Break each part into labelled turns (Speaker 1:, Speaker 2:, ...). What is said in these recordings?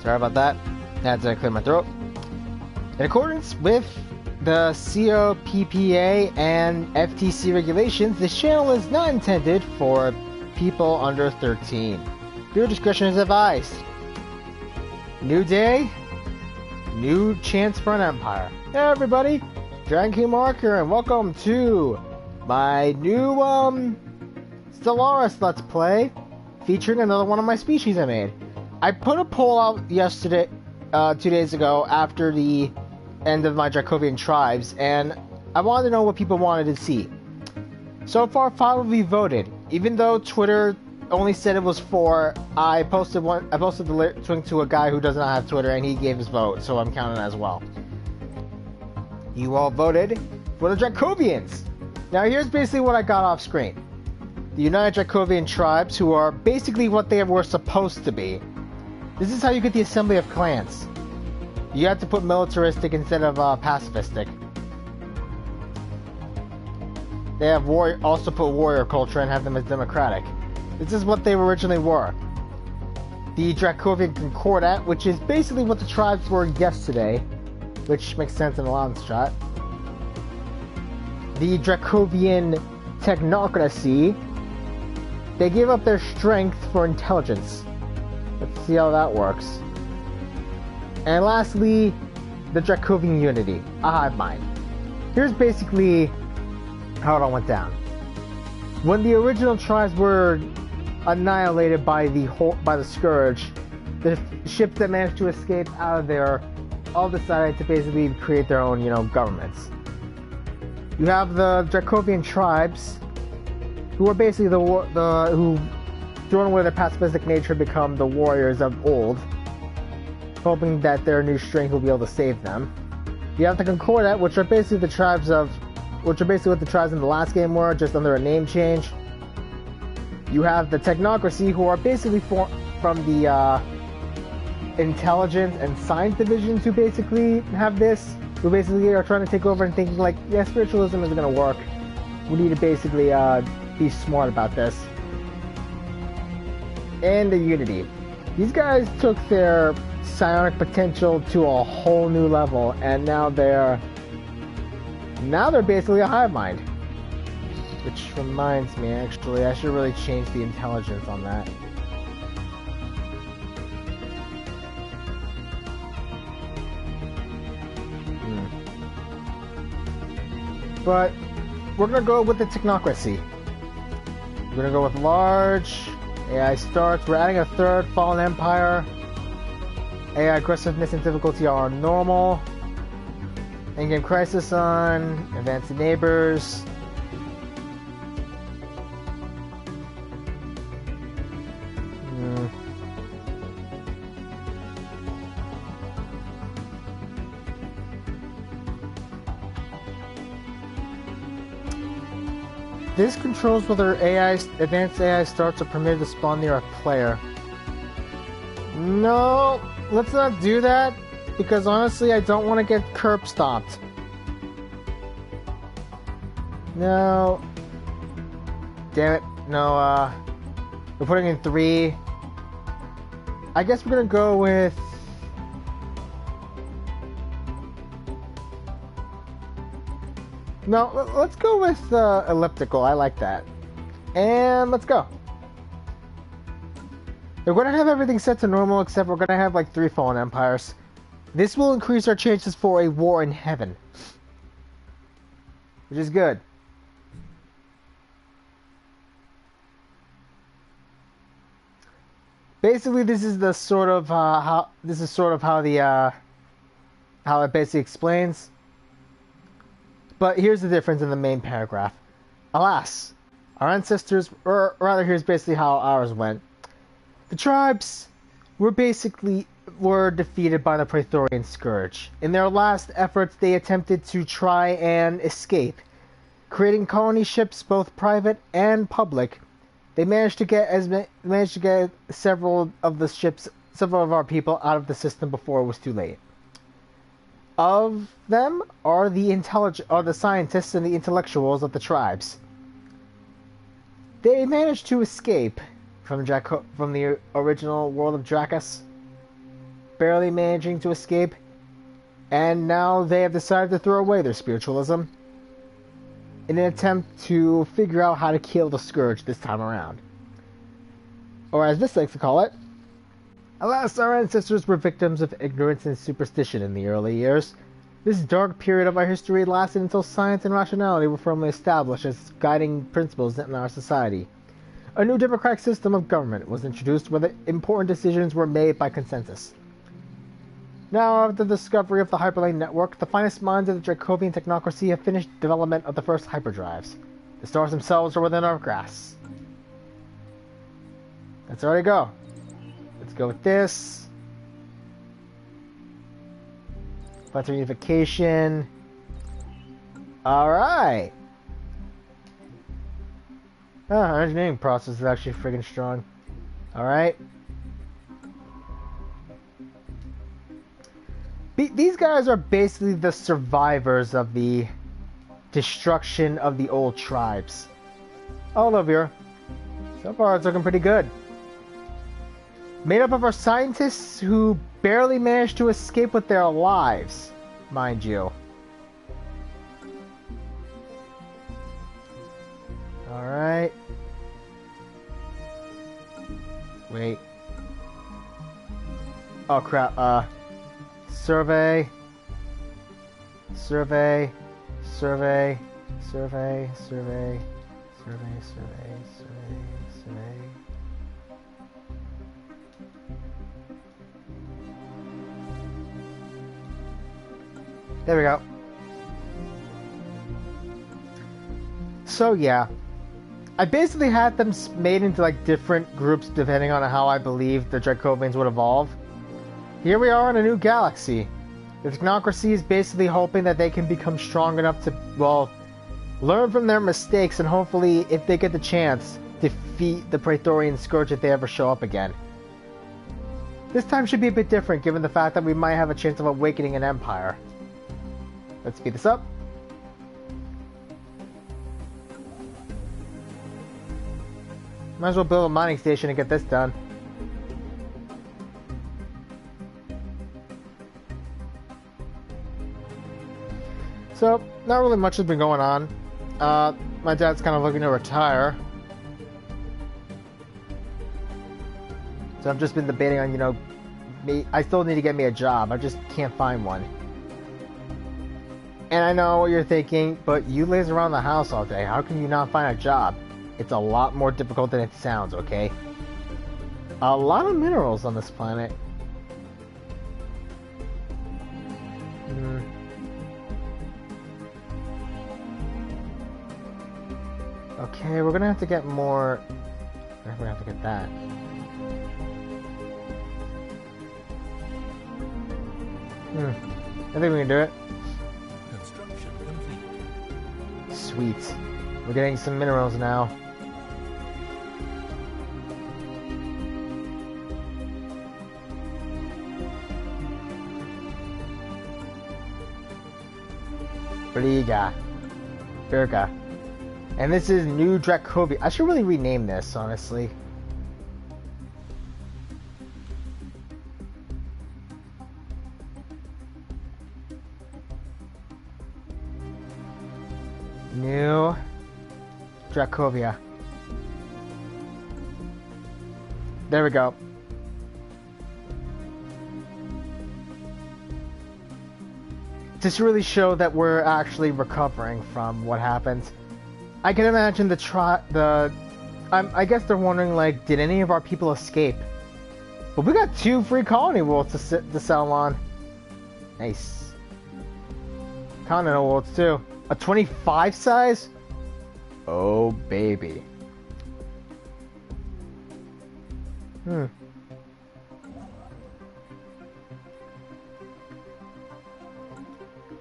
Speaker 1: Sorry about that. Had to clear my throat. In accordance with the COPPA and FTC regulations, this channel is not intended for people under 13. Viewer discretion is advised. New day, new chance for an empire. Hey everybody, Dracovian Mark here, and welcome to my new Stellaris Let's Play, featuring another one of my species I made. I put a poll out yesterday, 2 days ago, after the end of my Dracovian tribes, and I wanted to know what people wanted to see. So far, 5 of you voted. Even though Twitter only said it was 4, I posted the link to a guy who does not have Twitter, and he gave his vote, so I'm counting as well. You all voted for the Dracovians. Now here's basically what I got off screen. The United Dracovian tribes, who are basically what they were supposed to be. This is how you get the assembly of clans. You have to put militaristic instead of pacifistic. They have also put warrior culture and have them as democratic. This is what they originally were. The Dracovian Concordat, which is basically what the tribes were yesterday, which makes sense in a long shot. The Dracovian Technocracy, they give up their strength for intelligence. Let's see how that works. And lastly, the Dracovian Unity, a hive mind. Here's basically how it all went down. When the original tribes were annihilated by the Scourge, the ships that managed to escape out of there all decided to basically create their own, governments. You have the Dracovian tribes, who are basically who, thrown away their pacifistic nature, become the warriors of old, hoping that their new strength will be able to save them. You have the Concordat, which are basically what the tribes in the last game were, just under a name change. You have the Technocracy, who are basically from the intelligence and science divisions, who basically have this, who basically are trying to take over and thinking like, yeah, spiritualism isn't going to work. We need to basically be smart about this. And the Unity. These guys took their psionic potential to a whole new level, and now they're basically a hive mind. Which reminds me, actually, I should really change the intelligence on that. But we're gonna go with the Technocracy. We're gonna go with large. AI starts. We're adding a third fallen empire. AI aggressiveness and difficulty are normal. Endgame crisis on. Advanced neighbors. This controls whether advanced AI starts are permitted to spawn near a player. No, let's not do that, because honestly I don't want to get curb stomped. No. Damn it. No, we're putting in 3. I guess we're gonna go with... No, let's go with elliptical. I like that. And let's go. We're going to have everything set to normal, except we're going to have like 3 fallen empires. This will increase our chances for a war in heaven, which is good. Basically, this is the sort of how it basically explains. But here's the difference in the main paragraph. Alas, our ancestors, or rather, here's basically how ours went. The tribes were defeated by the Praetorian Scourge. In their last efforts, they attempted to try and escape, creating colony ships, both private and public. They managed to get several of our people out of the system before it was too late. Of them are the scientists and the intellectuals of the tribes. They managed to escape from the original world of Dracus, barely managing to escape, and now they have decided to throw away their spiritualism in an attempt to figure out how to kill the Scourge this time around. Or as Vis likes to call it, alas, our ancestors were victims of ignorance and superstition in the early years. This dark period of our history lasted until science and rationality were firmly established as guiding principles in our society. A new democratic system of government was introduced where the important decisions were made by consensus. Now, after the discovery of the hyperlane network, the finest minds of the Dracovian Technocracy have finished development of the first hyperdrives. The stars themselves are within our grasp. Let's already go. Let's go with this. Planetary unification. Alright. Our engineering process is actually friggin' strong. Alright. These guys are basically the survivors of the destruction of the old tribes. All over here. So far it's looking pretty good. Made up of our scientists who barely managed to escape with their lives, mind you. Alright. Wait. Oh crap, survey. Survey. Survey. Survey. Survey. Survey. Survey. Survey. Survey. There we go. So yeah, I basically had them made into like different groups depending on how I believe the Dracovians would evolve. Here we are in a new galaxy. The Technocracy is basically hoping that they can become strong enough to, well, learn from their mistakes and hopefully, if they get the chance, defeat the Praetorian Scourge if they ever show up again. This time should be a bit different given the fact that we might have a chance of awakening an empire. Let's speed this up. Might as well build a mining station and get this done. So, not really much has been going on. My dad's kind of looking to retire. So I've just been debating on, you know, I still need to get me a job. I just can't find one. And I know what you're thinking, but you laze around the house all day. How can you not find a job? It's a lot more difficult than it sounds, okay? A lot of minerals on this planet. Okay, we're gonna have to get more... We're gonna have to get that. I think we can do it.
Speaker 2: Construction complete.
Speaker 1: Sweet. We're getting some minerals now. Virga. And this is New Dracovia. I should really rename this, honestly. New Dracovia. There we go. Just to really show that we're actually recovering from what happened. I can imagine I guess they're wondering, like, did any of our people escape? But we got 2 free colony worlds to sell on. Nice. Continental worlds too. A 25 size? Oh, baby.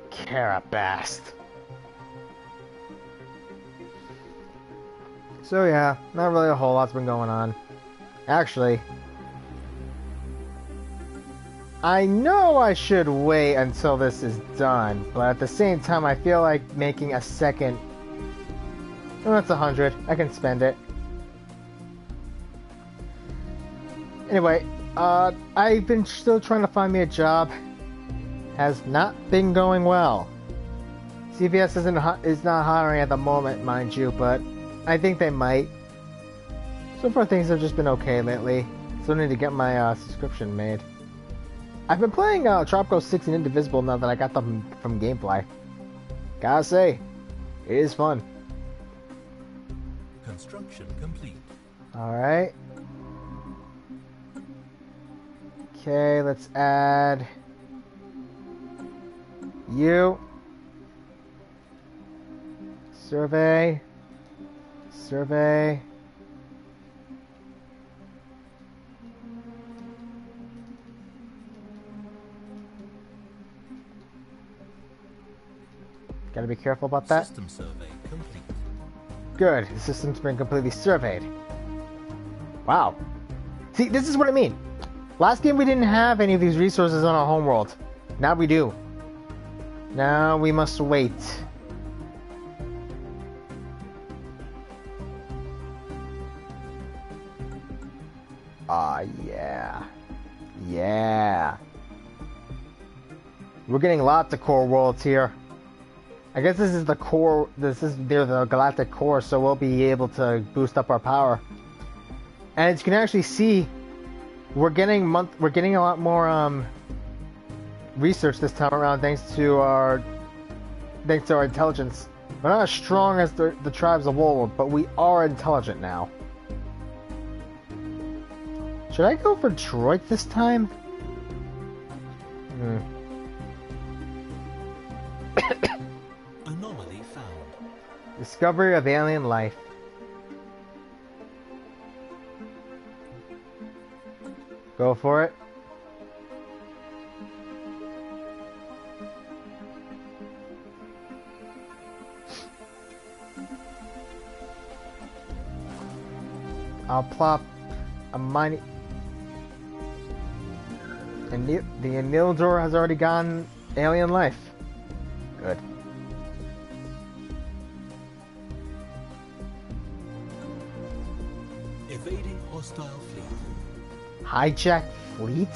Speaker 1: Carabast. So yeah, not really a whole lot's been going on. Actually, I know I should wait until this is done, but at the same time I feel like making a second... Oh, that's 100. I can spend it. Anyway, I've been still trying to find me a job. Has not been going well. CVS is not hiring at the moment, mind you, but I think they might. So far, things have just been okay lately. Still need to get my subscription made. I've been playing Tropico 6 and Indivisible now that I got them from Gameplay. Gotta say, it is fun.
Speaker 2: Construction complete.
Speaker 1: Alright. Okay, let's add you. Survey. Survey. Gotta be careful about that.
Speaker 2: System survey complete.
Speaker 1: Good. The system's been completely surveyed. Wow. See, this is what I mean. Last game we didn't have any of these resources on our homeworld. Now we do. Now we must wait. Yeah. Yeah. We're getting lots of core worlds here. I guess this is the core, this is near the galactic core, so we'll be able to boost up our power. And as you can actually see, we're getting a lot more research this time around thanks to our intelligence. We're not as strong as the tribes of old, but we are intelligent now. Should I go for droid this time?
Speaker 2: Anomaly found.
Speaker 1: Discovery of alien life. Go for it. I'll plop a mighty... And the Anildor has already gone alien life. Good.
Speaker 2: Evading hostile fleet.
Speaker 1: Hijack fleet?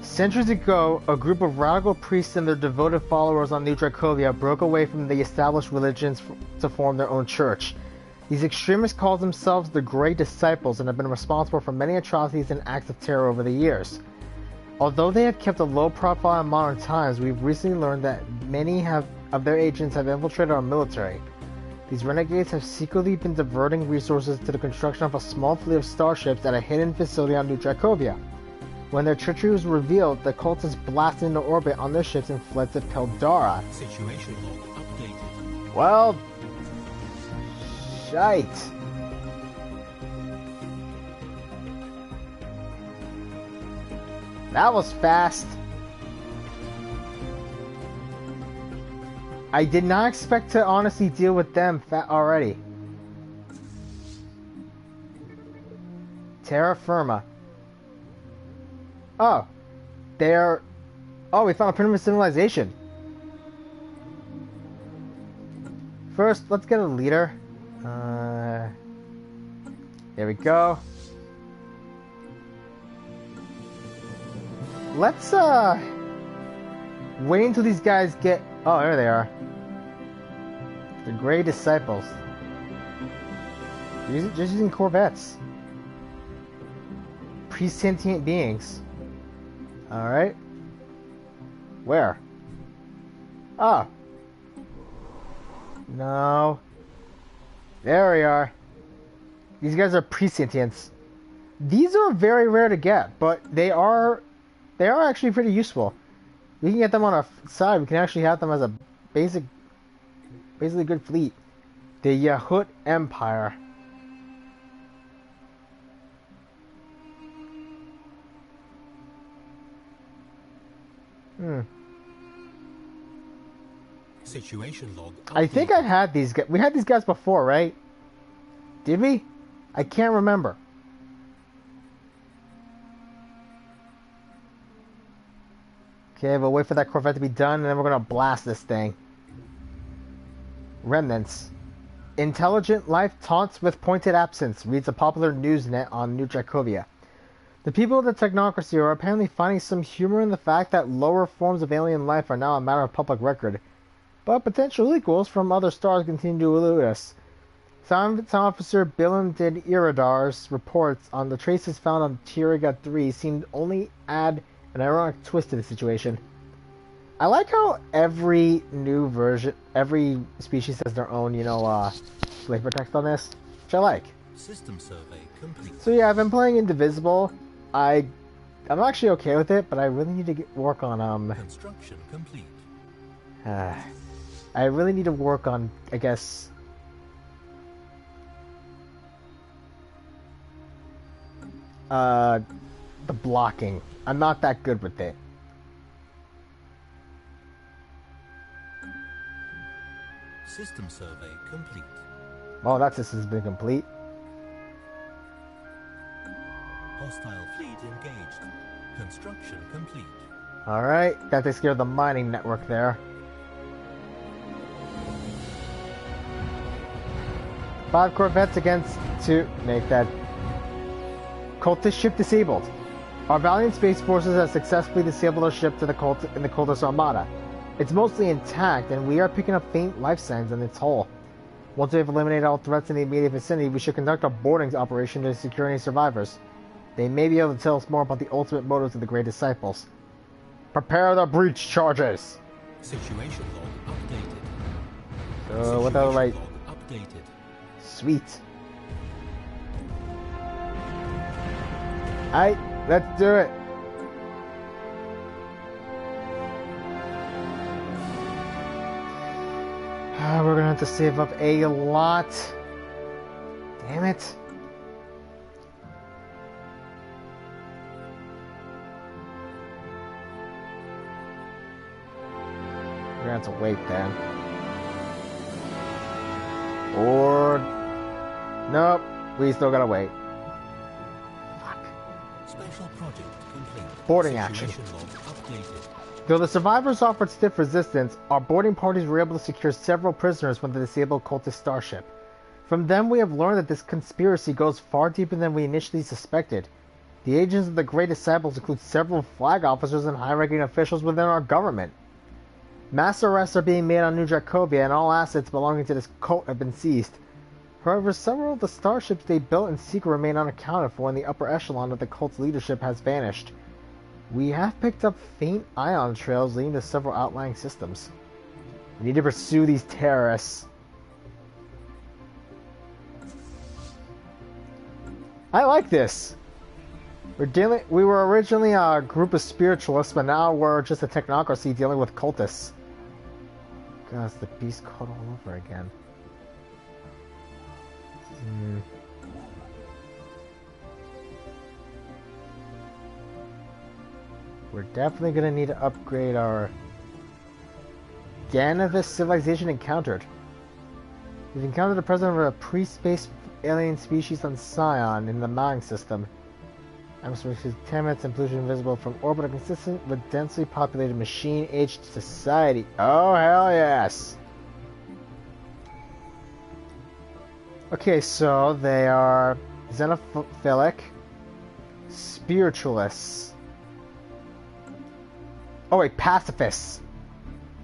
Speaker 1: Centuries ago, a group of radical priests and their devoted followers on New Dracovia broke away from the established religions to form their own church. These extremists call themselves the Great Disciples and have been responsible for many atrocities and acts of terror over the years. Although they have kept a low profile in modern times, we've recently learned that many of their agents have infiltrated our military. These renegades have secretly been diverting resources to the construction of a small fleet of starships at a hidden facility on New Dracovia. When their treachery was revealed, the cultists blasted into orbit on their ships and fled to Peldara.
Speaker 2: Situation log updated.
Speaker 1: Well... shite. That was fast. I did not expect to honestly deal with them already. Terra Firma. Oh. They're... oh, we found a primitive civilization. First, let's get a leader. There we go. Let's, wait until these guys get... oh, there they are. The Grey Disciples. Just using Corvettes. Pre-sentient beings. Alright. Where? Oh. No. There we are. These guys are pre-sentients. These are very rare to get, but they are actually pretty useful. We can get them on our side. We can actually have them as a basically good fleet. The Yahut Empire.
Speaker 2: Situation log updated.
Speaker 1: I think I've had these guys. We had these guys before, right? Did we? I can't remember. Okay, we'll wait for that Corvette to be done, and then we're gonna blast this thing. Remnants. Intelligent life taunts with pointed absence, reads a popular news net on New Dracovia. The people of the Technocracy are apparently finding some humor in the fact that lower forms of alien life are now a matter of public record, but potential equals from other stars continue to elude us. Science Officer Bilam Did Iradar's reports on the traces found on Tiriga 3 seemed only add an ironic twist to the situation. I like how every new version, every species has their own, flavor text on this, which I like.
Speaker 2: System survey complete.
Speaker 1: So yeah, I've been playing Indivisible. I'm actually okay with it, but I really need to work on
Speaker 2: Construction complete.
Speaker 1: I really need to work on, I guess, the blocking. I'm not that good with it.
Speaker 2: System survey complete.
Speaker 1: Oh, that system's been complete.
Speaker 2: Hostile fleet engaged. Construction complete.
Speaker 1: Alright, that takes care of the mining network there. 5 corvettes against 2. Make that cultist ship disabled. Our valiant space forces have successfully disabled our ship to the cultist armada. It's mostly intact, and we are picking up faint life signs on its hull. Once we have eliminated all threats in the immediate vicinity, we should conduct a boarding operation to secure any survivors. They may be able to tell us more about the ultimate motives of the Great Disciples. Prepare the breach charges!
Speaker 2: Situation log updated.
Speaker 1: So, without like...
Speaker 2: Updated.
Speaker 1: Sweet. Alright, let's do it. We're gonna have to save up a lot. Damn it. We're gonna have to wait then. Or... Nope, we still gotta wait. Fuck.
Speaker 2: Special project complete.
Speaker 1: Boarding action.
Speaker 2: Situation log updated.
Speaker 1: Though the survivors offered stiff resistance, our boarding parties were able to secure several prisoners from the disabled cultist starship. From them we have learned that this conspiracy goes far deeper than we initially suspected. The agents of the Great Disciples include several flag officers and high-ranking officials within our government. Mass arrests are being made on New Dracovia, and all assets belonging to this cult have been seized. However, several of the starships they built in secret remain unaccounted for, and the upper echelon of the cult's leadership has vanished. We have picked up faint ion trails leading to several outlying systems. We need to pursue these terrorists. I like this. We were originally a group of spiritualists, but now we're just a technocracy dealing with cultists. God, it's the beast code all over again. We're definitely going to need to upgrade our... Ganavis civilization encountered. We've encountered the presence of a pre-space alien species on Scion in the Mang system. Atmospheric contaminants and pollution visible from orbit are consistent with densely populated machine-aged society. Oh, hell yes! Okay, so they are xenophilic, spiritualists. Oh wait, pacifists.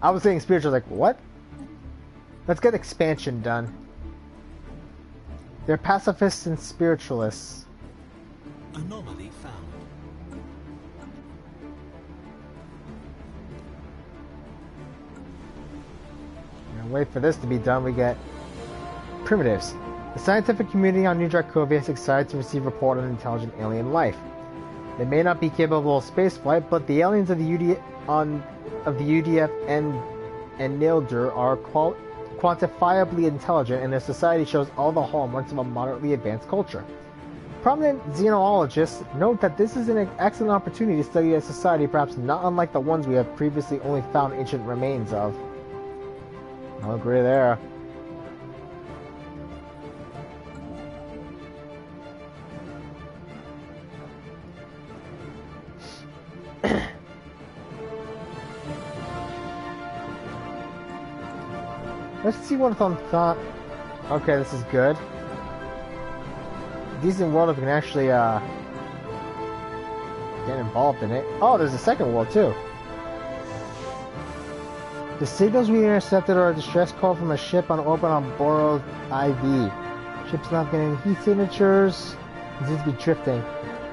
Speaker 1: I was saying spiritual, like, what? Let's get expansion done. They're pacifists and spiritualists.
Speaker 2: Anomaly found.
Speaker 1: And wait for this to be done, we get primitives. The scientific community on New Dracovia is excited to receive report on intelligent alien life. They may not be capable of spaceflight, but the aliens of the UDF and Nildur are quantifiably intelligent, and their society shows all the hallmarks of a moderately advanced culture. Prominent xenologists note that this is an excellent opportunity to study a society perhaps not unlike the ones we have previously only found ancient remains of. I'll agree there. Let's see what's on top. Okay, this is good. Decent world if we can actually get involved in it. Oh, there's a second world too. The signals we intercepted are a distress call from a ship on orbit on borrowed IV. Ship's not getting heat signatures. It seems to be drifting.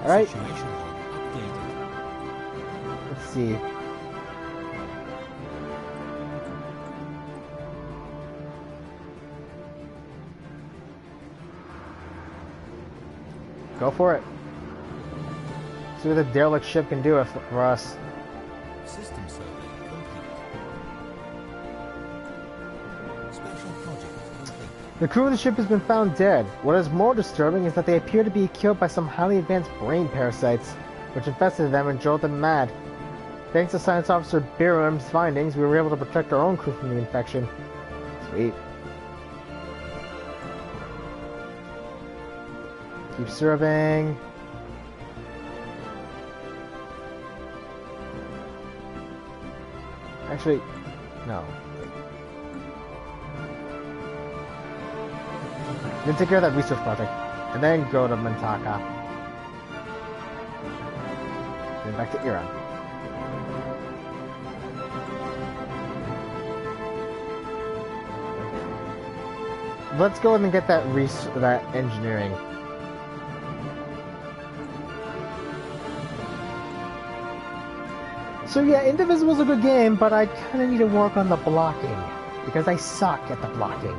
Speaker 1: Alright.
Speaker 2: Situation log updated.
Speaker 1: Let's see. Go for it. See what the derelict ship can do for us.
Speaker 2: System survey complete. Special project complete.
Speaker 1: The crew of the ship has been found dead. What is more disturbing is that they appear to be killed by some highly advanced brain parasites, which infested them and drove them mad. Thanks to Science Officer Birum's findings, we were able to protect our own crew from the infection. Sweet. Keep serving. Actually, no. Then take care of that research project, and then go to Mantaka. Then back to Iran. Let's go ahead and get that engineering. So yeah, Indivisible's a good game, but I kind of need to work on the blocking, because I suck at the blocking.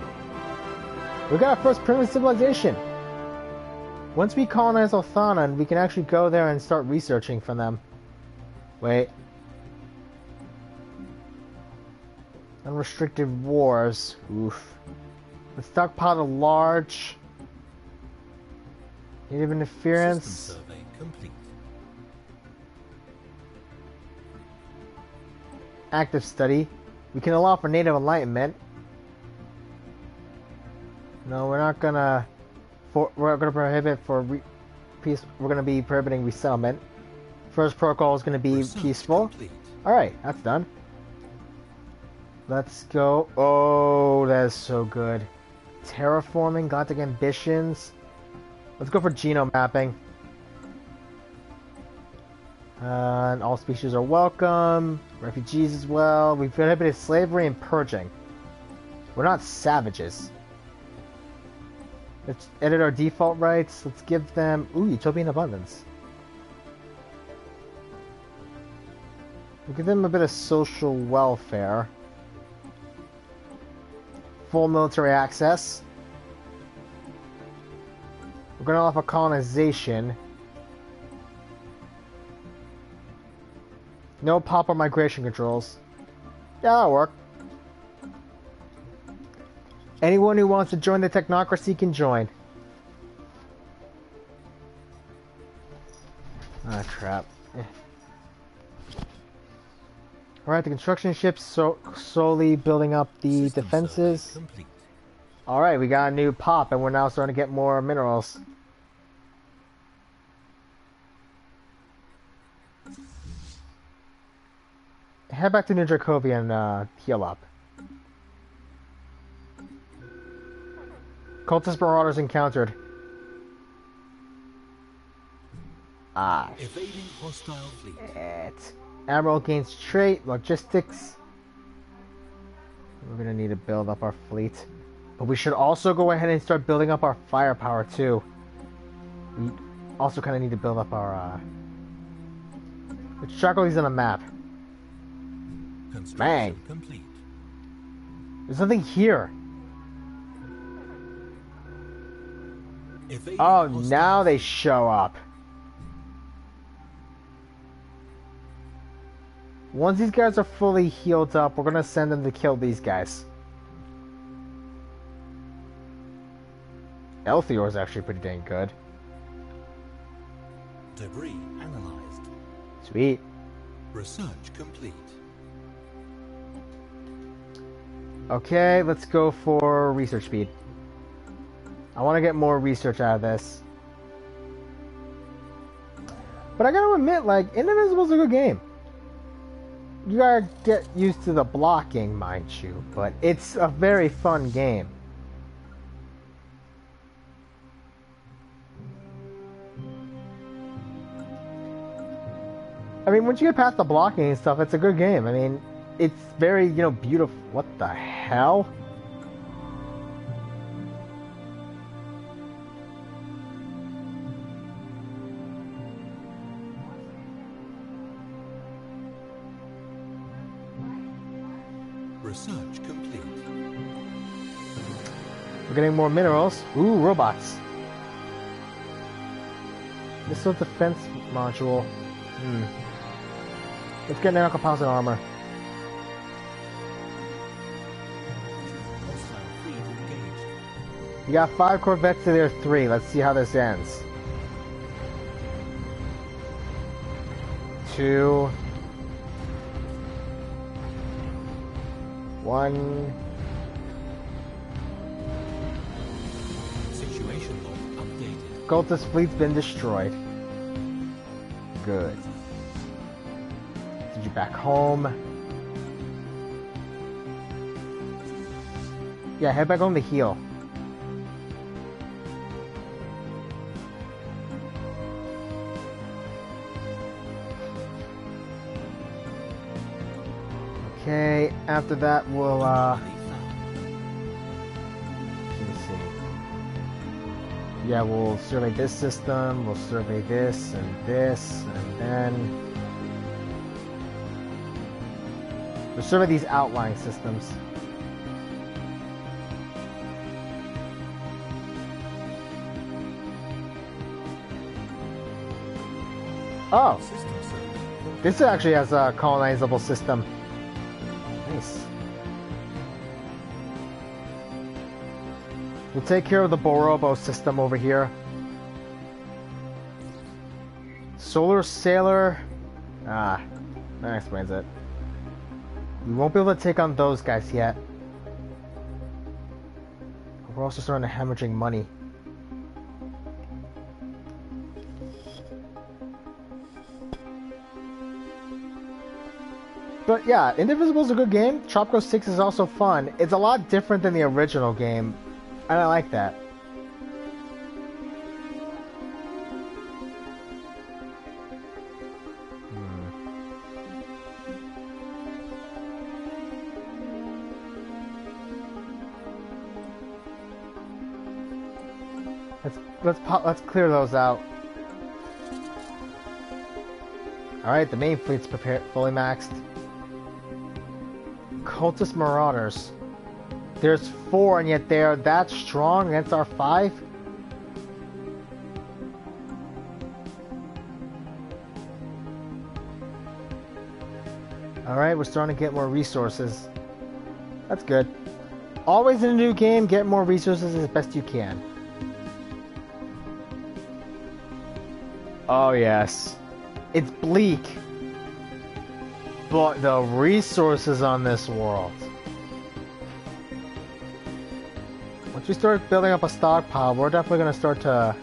Speaker 1: We got our first primitive civilization. Once we colonize Othanan, we can actually go there and start researching for them. Wait. Unrestricted wars. Oof. The stockpile of large. Native interference.
Speaker 2: System survey complete.
Speaker 1: Active study. We can allow for native enlightenment. No, we're not gonna. We're gonna prohibit for peace. We're gonna be prohibiting resettlement. First protocol is gonna be
Speaker 2: Research
Speaker 1: peaceful.
Speaker 2: complete.
Speaker 1: All right, that's done. Let's go. Oh, that is so good. Terraforming, galactic ambitions. Let's go for genome mapping. And all species are welcome. Refugees as well. We've prohibited slavery and purging. We're not savages. Let's edit our default rights. Let's give them... Ooh, utopian abundance. We'll give them a bit of social welfare. Full military access. We're going to offer colonization. No pop or migration controls. Yeah, that'll work. Anyone who wants to join the technocracy can join. Ah, crap. Alright, the construction ship's slowly building up the
Speaker 2: System
Speaker 1: defenses.
Speaker 2: survey complete.
Speaker 1: Alright, we got a new pop and we're now starting to get more minerals. Head back to New Dracovia and heal up. Cultist marauders encountered. Ah,
Speaker 2: Evading hostile fleet.
Speaker 1: shit. Admiral gains trait, logistics. We're gonna need to build up our fleet. But we should also go ahead and start building up our firepower too. We also kind of need to build up our, Let's track all these on a map.
Speaker 2: Construction
Speaker 1: Bang.
Speaker 2: complete.
Speaker 1: There's nothing here.
Speaker 2: Evading
Speaker 1: Oh,
Speaker 2: hostile
Speaker 1: now they
Speaker 2: fleet.
Speaker 1: show up. Once these guys are fully healed up, we're gonna send them to kill these guys. Elthior is actually pretty dang good.
Speaker 2: Debris analyzed.
Speaker 1: Sweet.
Speaker 2: Research complete.
Speaker 1: Okay, let's go for research speed. I want to get more research out of this. But I gotta admit, like, Indivisible's a good game. You gotta get used to the blocking, mind you, but it's a very fun game. I mean, once you get past the blocking and stuff, it's a good game. I mean, it's very, beautiful. What the hell?
Speaker 2: Research complete.
Speaker 1: We're getting more minerals. Ooh, robots. Missile defense module. Let's get nanocomposite armor.
Speaker 2: Hostile fleet engaged.
Speaker 1: You got 5 corvettes to their 3. Let's see how this ends. 2. 1.
Speaker 2: Situation log updated.
Speaker 1: Cultist fleet's been destroyed. Good. Send you back home. Yeah, head back home to heal. Okay, after that we'll let me see. Yeah, we'll survey this system, we'll survey this, and then we'll survey these outlying systems. Oh!
Speaker 2: System survey.
Speaker 1: This actually has a colonizable system. Nice. We'll take care of the Borobo system over here. Solar Sailor. Ah, that explains it. We won't be able to take on those guys yet. We're also starting to hemorrhaging money. But yeah, Indivisible is a good game. Tropico 6 is also fun. It's a lot different than the original game, and I like that. Let's clear those out. All right, the main fleet's prepared, fully maxed. Cultist Marauders. There's 4, and yet they're that strong against our 5? Alright, we're starting to get more resources. That's good. Always in a new game, get more resources as best you can. Oh yes. It's bleak. But the resources on this world. Once we start building up a stockpile, we're definitely going to start to...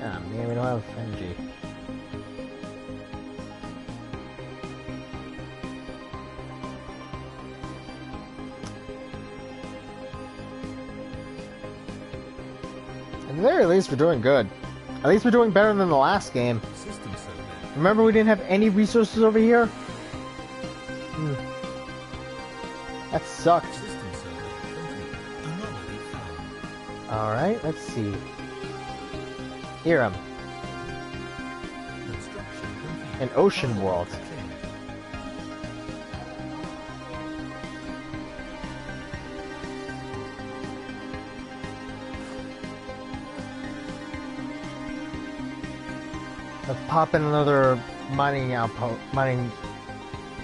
Speaker 1: Ah, man, we don't have energy. At the very least, we're doing good. At least we're doing better than the last game.
Speaker 2: System survey.
Speaker 1: Remember we didn't have any resources over here? That sucked.
Speaker 2: System survey complete. Anomaly found.
Speaker 1: Alright, let's see. Irem.
Speaker 2: Construction complete.
Speaker 1: An ocean world.
Speaker 2: Cleared.
Speaker 1: Let's pop in another mining outpost, mining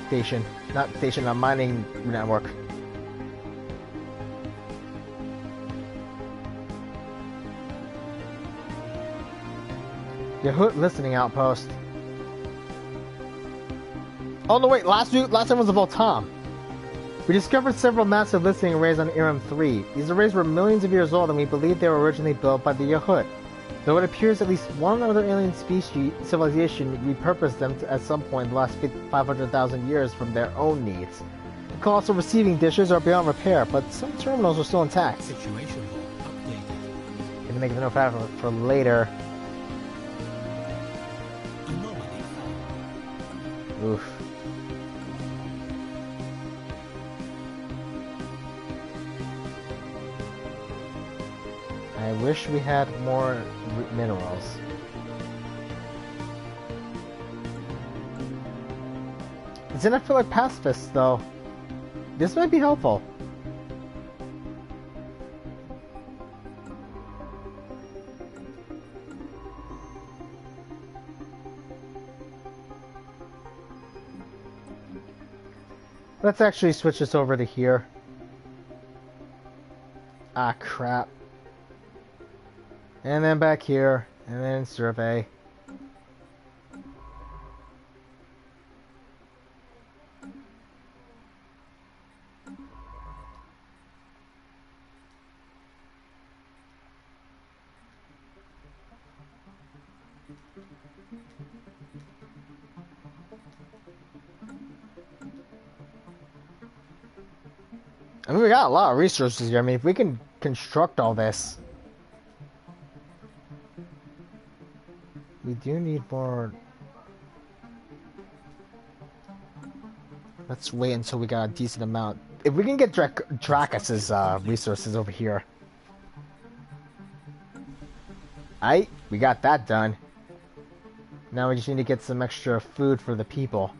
Speaker 1: station. Not station, a mining network. Yahoo listening outpost. Oh no, wait, last time was the Voltam. We discovered several massive listening arrays on Irem 3. These arrays were millions of years old and we believe they were originally built by the Yahut. Though it appears at least one other alien species civilization repurposed them at some point in the last 500,000 years from their own needs. The colossal receiving dishes are beyond repair, but some terminals are still intact.
Speaker 2: Situation log updated.
Speaker 1: Gonna make a note for later. Oof. I wish we had more minerals. It's enough for like pacifists though. This might be helpful. Let's actually switch this over to here. Ah, crap. And then back here, and then survey. I mean, we got a lot of resources here. I mean, if we can construct all this. We do need more. Let's wait until we got a decent amount. If we can get Dracus's resources over here. Aight, we got that done. Now we just need to get some extra food for the people.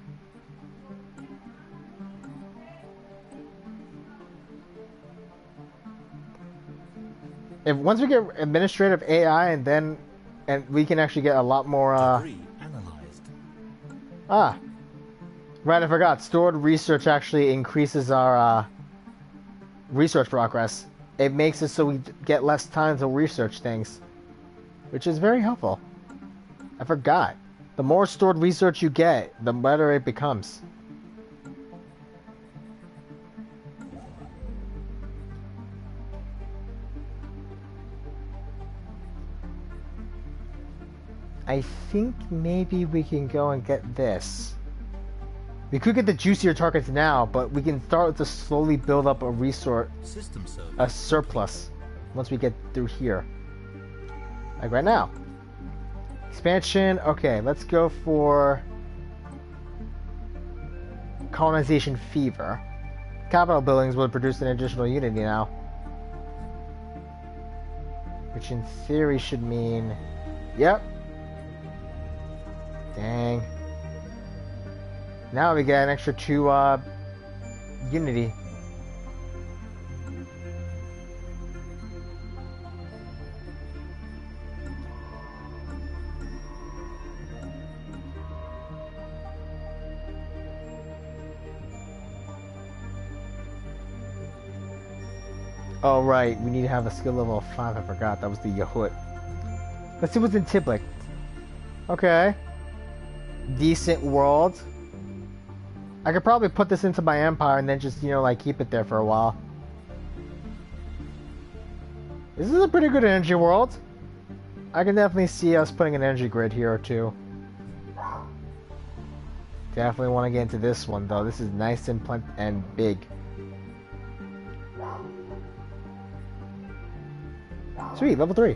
Speaker 1: If once we get administrative AI and we can actually get a lot more
Speaker 2: Debris analyzed.
Speaker 1: Ah. Right, I forgot. Stored research actually increases our research progress. It makes it so we get less time to research things, which is very helpful. I forgot. The more stored research you get, the better it becomes. I think maybe we can go and get this. We could get the juicier targets now, but we can start to slowly build up a resource, a surplus, once we get through here. Like right now. Expansion, okay, let's go for colonization fever. Capital buildings would produce an additional unity now. Which in theory should mean, yep. Dang. Now we get an extra 2 unity. Oh right, we need to have a skill level of 5, I forgot, that was the Yahut. Let's see what's in Tiblik. Okay. Decent world. I could probably put this into my empire and then just, you know, like keep it there for a while. This is a pretty good energy world. I can definitely see us putting an energy grid here or two. Definitely want to get into this one though. This is nice and big. Sweet, level 3.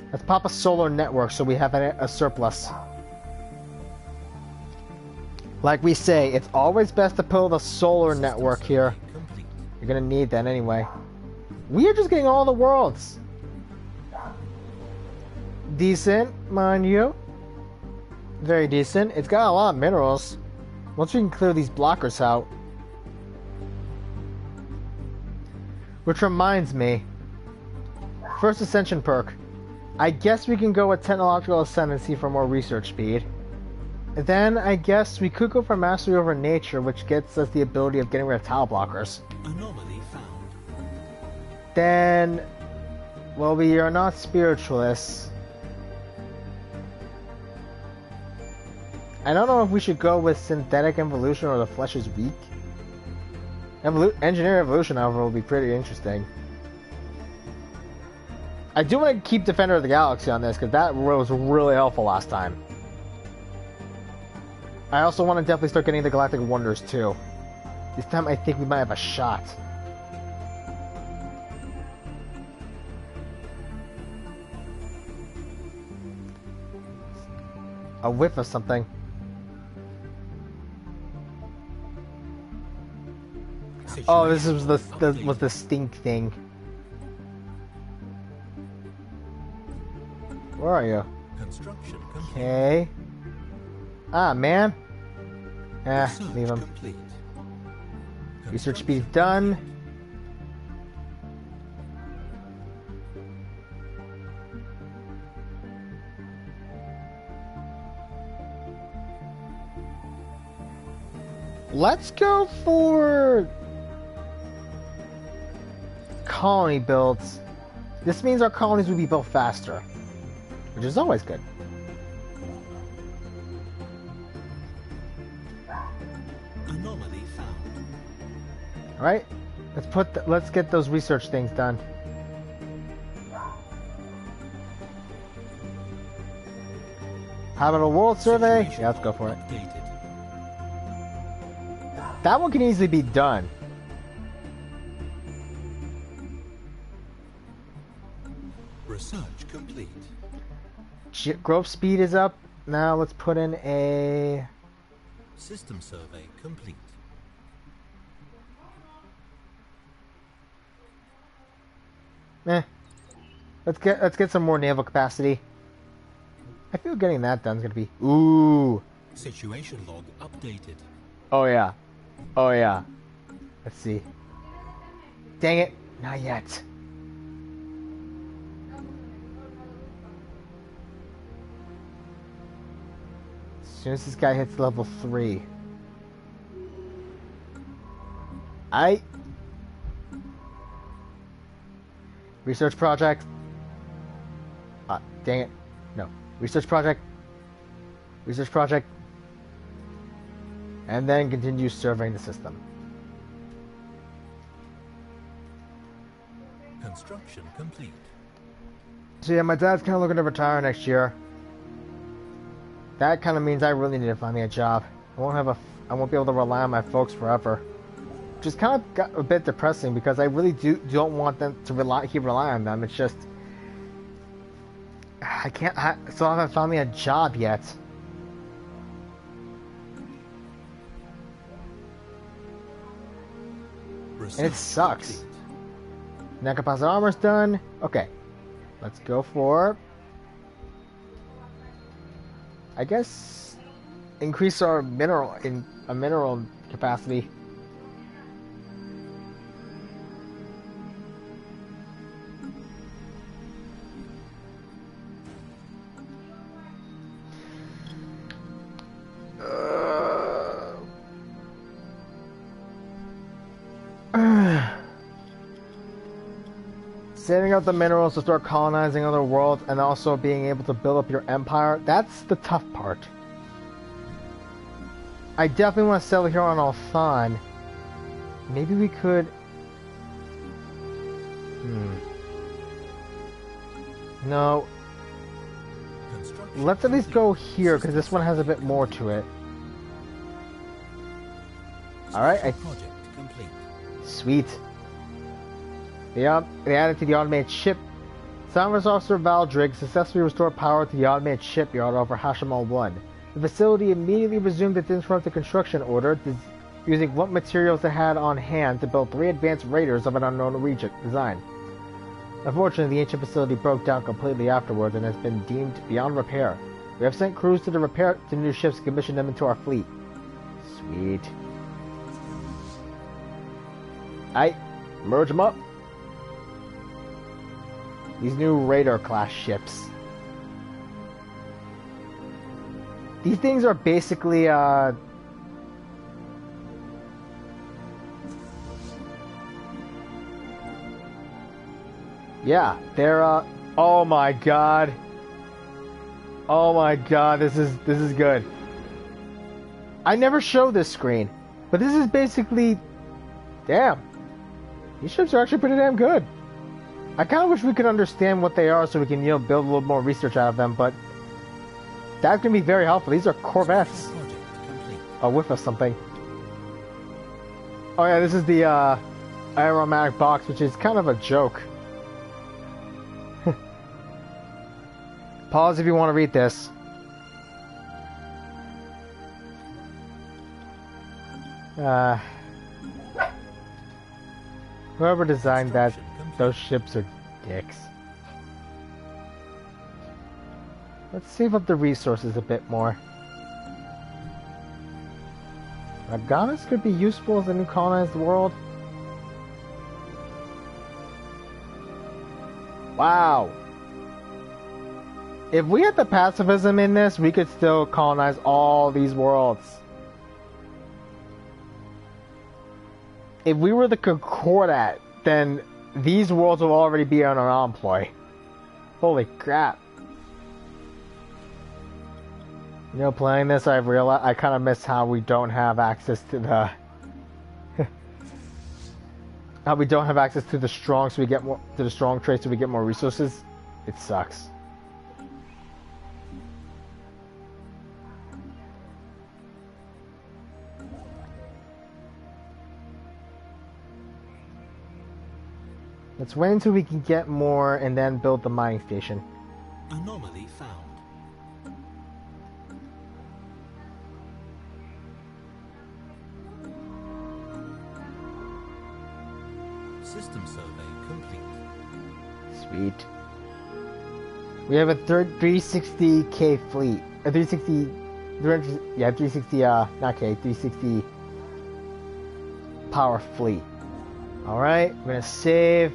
Speaker 1: Let's pop a solar network so we have a surplus. Like we say, it's always best to build a solar network here. You're gonna need that anyway. We are just getting all the worlds. Decent, mind you. Very decent. It's got a lot of minerals. Once we can clear these blockers out. Which reminds me. First Ascension perk. I guess we can go with Technological Ascendancy for more research speed. And then I guess we could go for Mastery over Nature, which gets us the ability of getting rid of tile blockers.
Speaker 2: Anomaly found.
Speaker 1: Then, well, we are not spiritualists. I don't know if we should go with Synthetic Evolution or the flesh is weak. Engineer Evolution, however, will be pretty interesting. I do want to keep Defender of the Galaxy on this, because that was really helpful last time. I also want to definitely start getting the Galactic Wonders, too. This time I think we might have a shot. A whiff of something. Oh, this was the stink thing. Where are you?
Speaker 2: Construction complete.
Speaker 1: Okay. Ah, man. Leave him.
Speaker 2: Complete.
Speaker 1: Research speed done. Let's go for colony builds. This means our colonies will be built faster, which is always good.
Speaker 2: Anomaly found.
Speaker 1: All right, let's get those research things done. How about a world survey?
Speaker 2: Situation
Speaker 1: Yeah, let's go for it.
Speaker 2: updated.
Speaker 1: That one can easily be done.
Speaker 2: Research complete.
Speaker 1: Growth speed is up. Now let's put in a...
Speaker 2: System survey complete.
Speaker 1: Let's get some more naval capacity. I feel getting that done is gonna be... Ooh.
Speaker 2: Situation log updated.
Speaker 1: Oh yeah. Oh yeah. Let's see. Dang it. Not yet. As soon as this guy hits level 3. Research project. Dang it. No. Research project. Research project. And then continue surveying the system.
Speaker 2: Construction complete.
Speaker 1: So yeah, my dad's kind of looking to retire next year. That kind of means I really need to find me a job. I won't be able to rely on my folks forever. Which is kind of got a bit depressing because I really don't want them to keep relying on them. It's just I still haven't found me a job yet. And it sucks. Now composite armor's done. Okay. Let's go for... I guess... increase our mineral capacity. Saving up the minerals to start colonizing other worlds and also being able to build up your empire, that's the tough part. I definitely want to settle here on Althan. Maybe we could... No. Let's at least go here, because this one has a bit more to it. Alright, Sweet. They added to the automated ship. Science Officer Valdrig successfully restored power to the automated shipyard over Hashimal 1. The facility immediately resumed its uninterrupted construction order, using what materials it had on hand to build 3 advanced raiders of an unknown design. Unfortunately, the ancient facility broke down completely afterwards and has been deemed beyond repair. We have sent crews to the new ships to commission them into our fleet. Sweet. Merge them up. These new Raider class ships. These things are basically yeah, they're oh my god. Oh my god, this is good. I never show this screen, but this is basically damn. These ships are actually pretty damn good. I kind of wish we could understand what they are so we can, build a little more research out of them, but that's going to be very helpful. These are Corvettes. A whiff of something. Oh yeah, this is the aromatic box, which is kind of a joke. Pause if you want to read this. Uh, whoever designed that,
Speaker 2: Construction complete.
Speaker 1: those ships are dicks. Let's save up the resources a bit more. Aganas could be useful as a new colonized world. Wow. If we had the pacifism in this, we could still colonize all these worlds. If we were the Concordat, then these worlds will already be on our employ. Holy crap. You know, playing this, I've realized I kind of miss how we don't have access to the how we don't have access to the strong, so we get more to the strong traits, so we get more resources. It sucks. Let's wait until we can get more and then build the mining station.
Speaker 2: Anomaly found. System survey complete.
Speaker 1: Sweet. We have a 360k fleet. A 360... 360, not K, 360 power fleet. Alright, we're gonna save.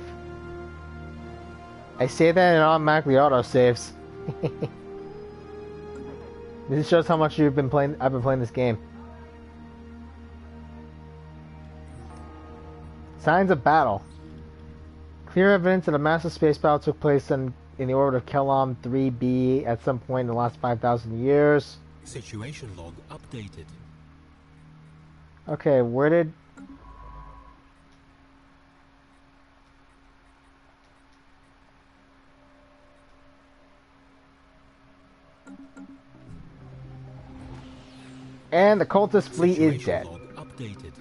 Speaker 1: I say that and it automatically auto-saves. This shows how much I've been playing this game. Signs of battle. Clear evidence that a massive space battle took place in the orbit of Kelom 3b at some point in the last 5,000 years.
Speaker 2: Situation log updated.
Speaker 1: Okay, where did... And the cultist fleet is dead.
Speaker 2: Situation log updated.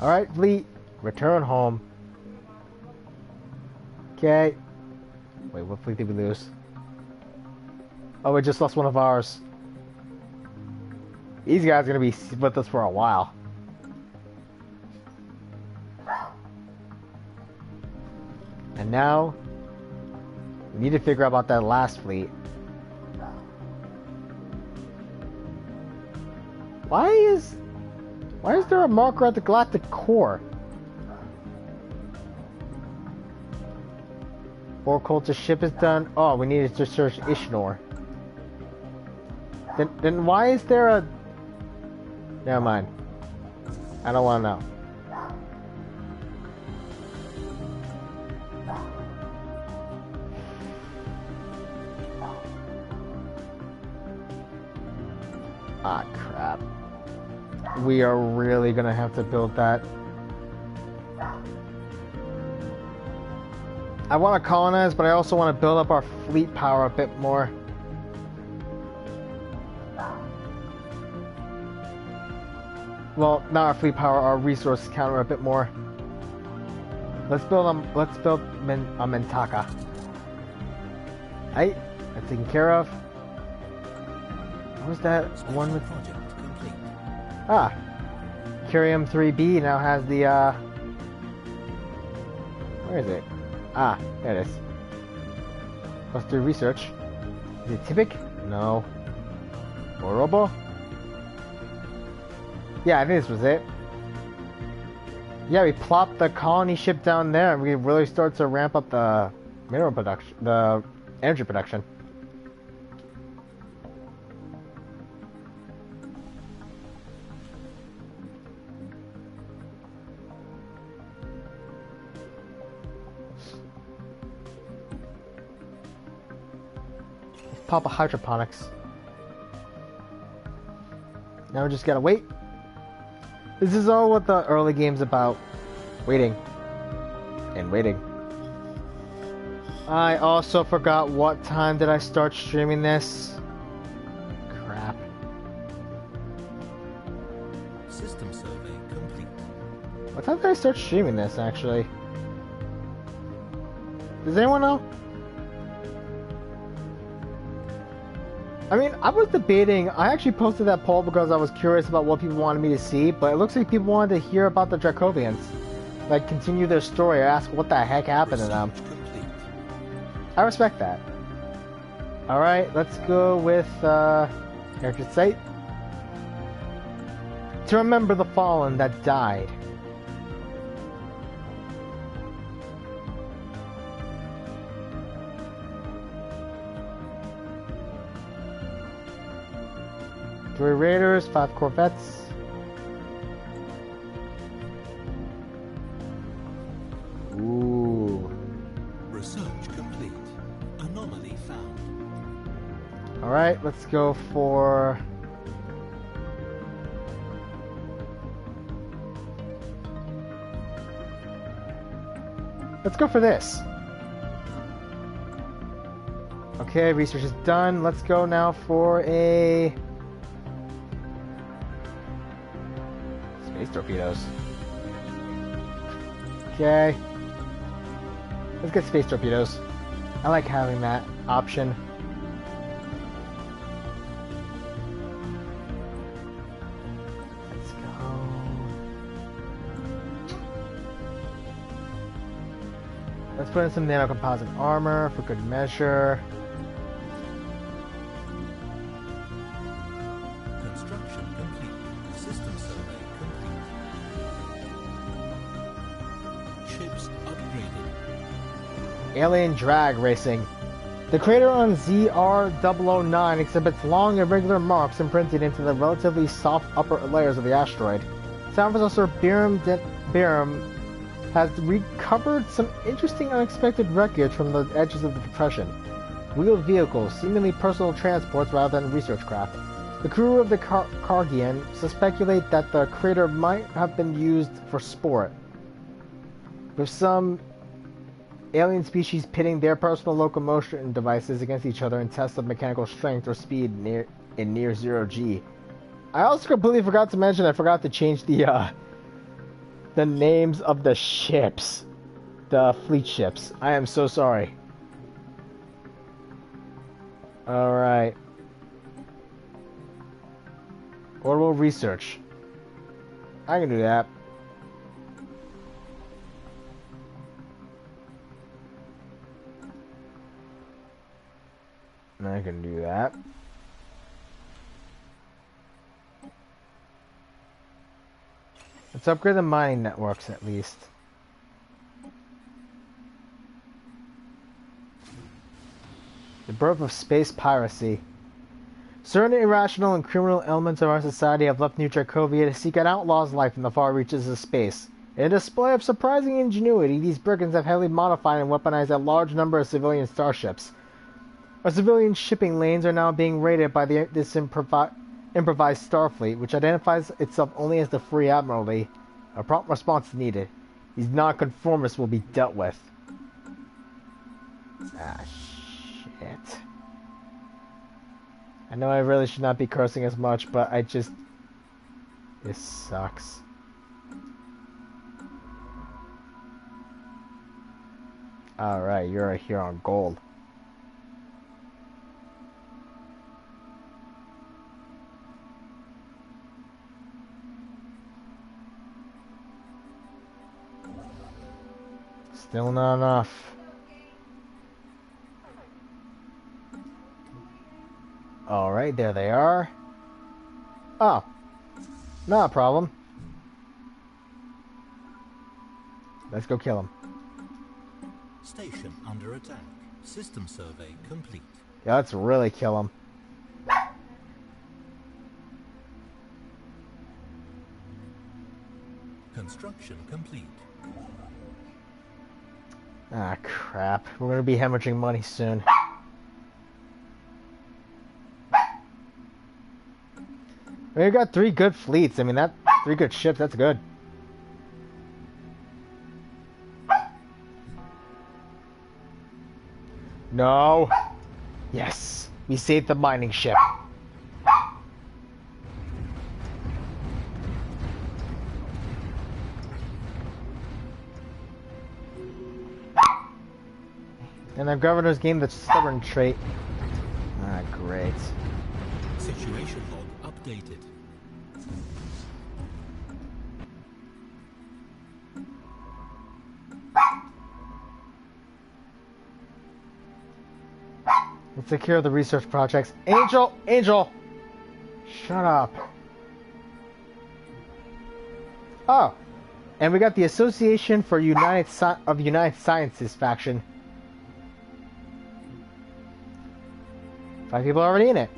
Speaker 1: Alright, fleet, return home. Okay. Wait, what fleet did we lose? Oh, we just lost one of ours. These guys are gonna be with us for a while. And now, we need to figure out about that last fleet. Why is there a marker at the galactic core? Or cultist ship is done. Oh, we needed to search Ishnor. Then why is there a... Never mind. I don't want to know. Ah, crap. We are really gonna have to build that. I want to colonize, but I also want to build up our fleet power a bit more. Well, not our fleet power, our resource counter a bit more. Let's build a Mentaka. Right, that's taken care of. What was that one with?
Speaker 2: Project complete.
Speaker 1: Ah, Curium 3B now has the where is it? Ah, there it is. Let's do research. Is it Typic? No. Orobo? Yeah, I think this was it. Yeah, we plopped the colony ship down there and we really start to ramp up the mineral production, the energy production. Pop a hydroponics. Now we just gotta wait. This is all what the early game's about. Waiting. And waiting. I also forgot what time did I start streaming this. Crap.
Speaker 2: System survey complete.
Speaker 1: What time did I start streaming this, actually? Does anyone know? I mean, I was debating. I actually posted that poll because I was curious about what people wanted me to see, but it looks like people wanted to hear about the Dracovians. Like, continue their story or ask what the heck happened to them.
Speaker 2: Research complete.
Speaker 1: I respect that. Alright, let's go with, character site. To remember the fallen that died. Three raiders, 5 corvettes. Ooh.
Speaker 2: Research complete. Anomaly found.
Speaker 1: Alright, let's go for... Let's go for this. Okay, research is done. Let's go now for a... Space torpedoes. Okay. Let's get space torpedoes. I like having that option. Let's go. Let's put in some nanocomposite armor for good measure.
Speaker 2: Construction complete. System survey complete. Ships upgraded.
Speaker 1: Alien drag racing. The crater on ZR-009 exhibits long irregular marks imprinted into the relatively soft upper layers of the asteroid. Sound Professor Biram has recovered some interesting unexpected wreckage from the edges of the depression. Wheeled vehicles, seemingly personal transports rather than research craft. The crew of the Kargian speculate that the crater might have been used for sport, with some alien species pitting their personal locomotion devices against each other in tests of mechanical strength or speed in near zero G. I also completely forgot to mention I forgot to change the names of the ships. The fleet ships. I am so sorry. Alright. Orbital research. I can do that. I can do that. Let's upgrade the mining networks at least. The birth of space piracy. Certain irrational and criminal elements of our society have left New Dracovia to seek out outlaws' life in the far reaches of space. In a display of surprising ingenuity, these brigands have heavily modified and weaponized a large number of civilian starships. Our civilian shipping lanes are now being raided by this improvised Starfleet, which identifies itself only as the Free Admiralty. A prompt response is needed. These non-conformists will be dealt with. Ah, shit. I know I really should not be cursing as much, but I just... This sucks. Alright, you're here on gold. Still not enough. Alright, there they are. Oh. Not a problem. Let's go kill them.
Speaker 2: Station under attack. System survey complete.
Speaker 1: Yeah, let's really kill them.
Speaker 2: Construction complete.
Speaker 1: Ah, crap. We're gonna be hemorrhaging money soon. We got 3 good fleets. I mean, 3 good ships, that's good. No. Yes. We saved the mining ship. And our governors gained the stubborn trait. Ah, great.
Speaker 2: Situation log updated.
Speaker 1: Let's take care of the research projects. Angel! Angel! Shut up. Oh! And we got the Association for United Sciences faction. 5 people already in it.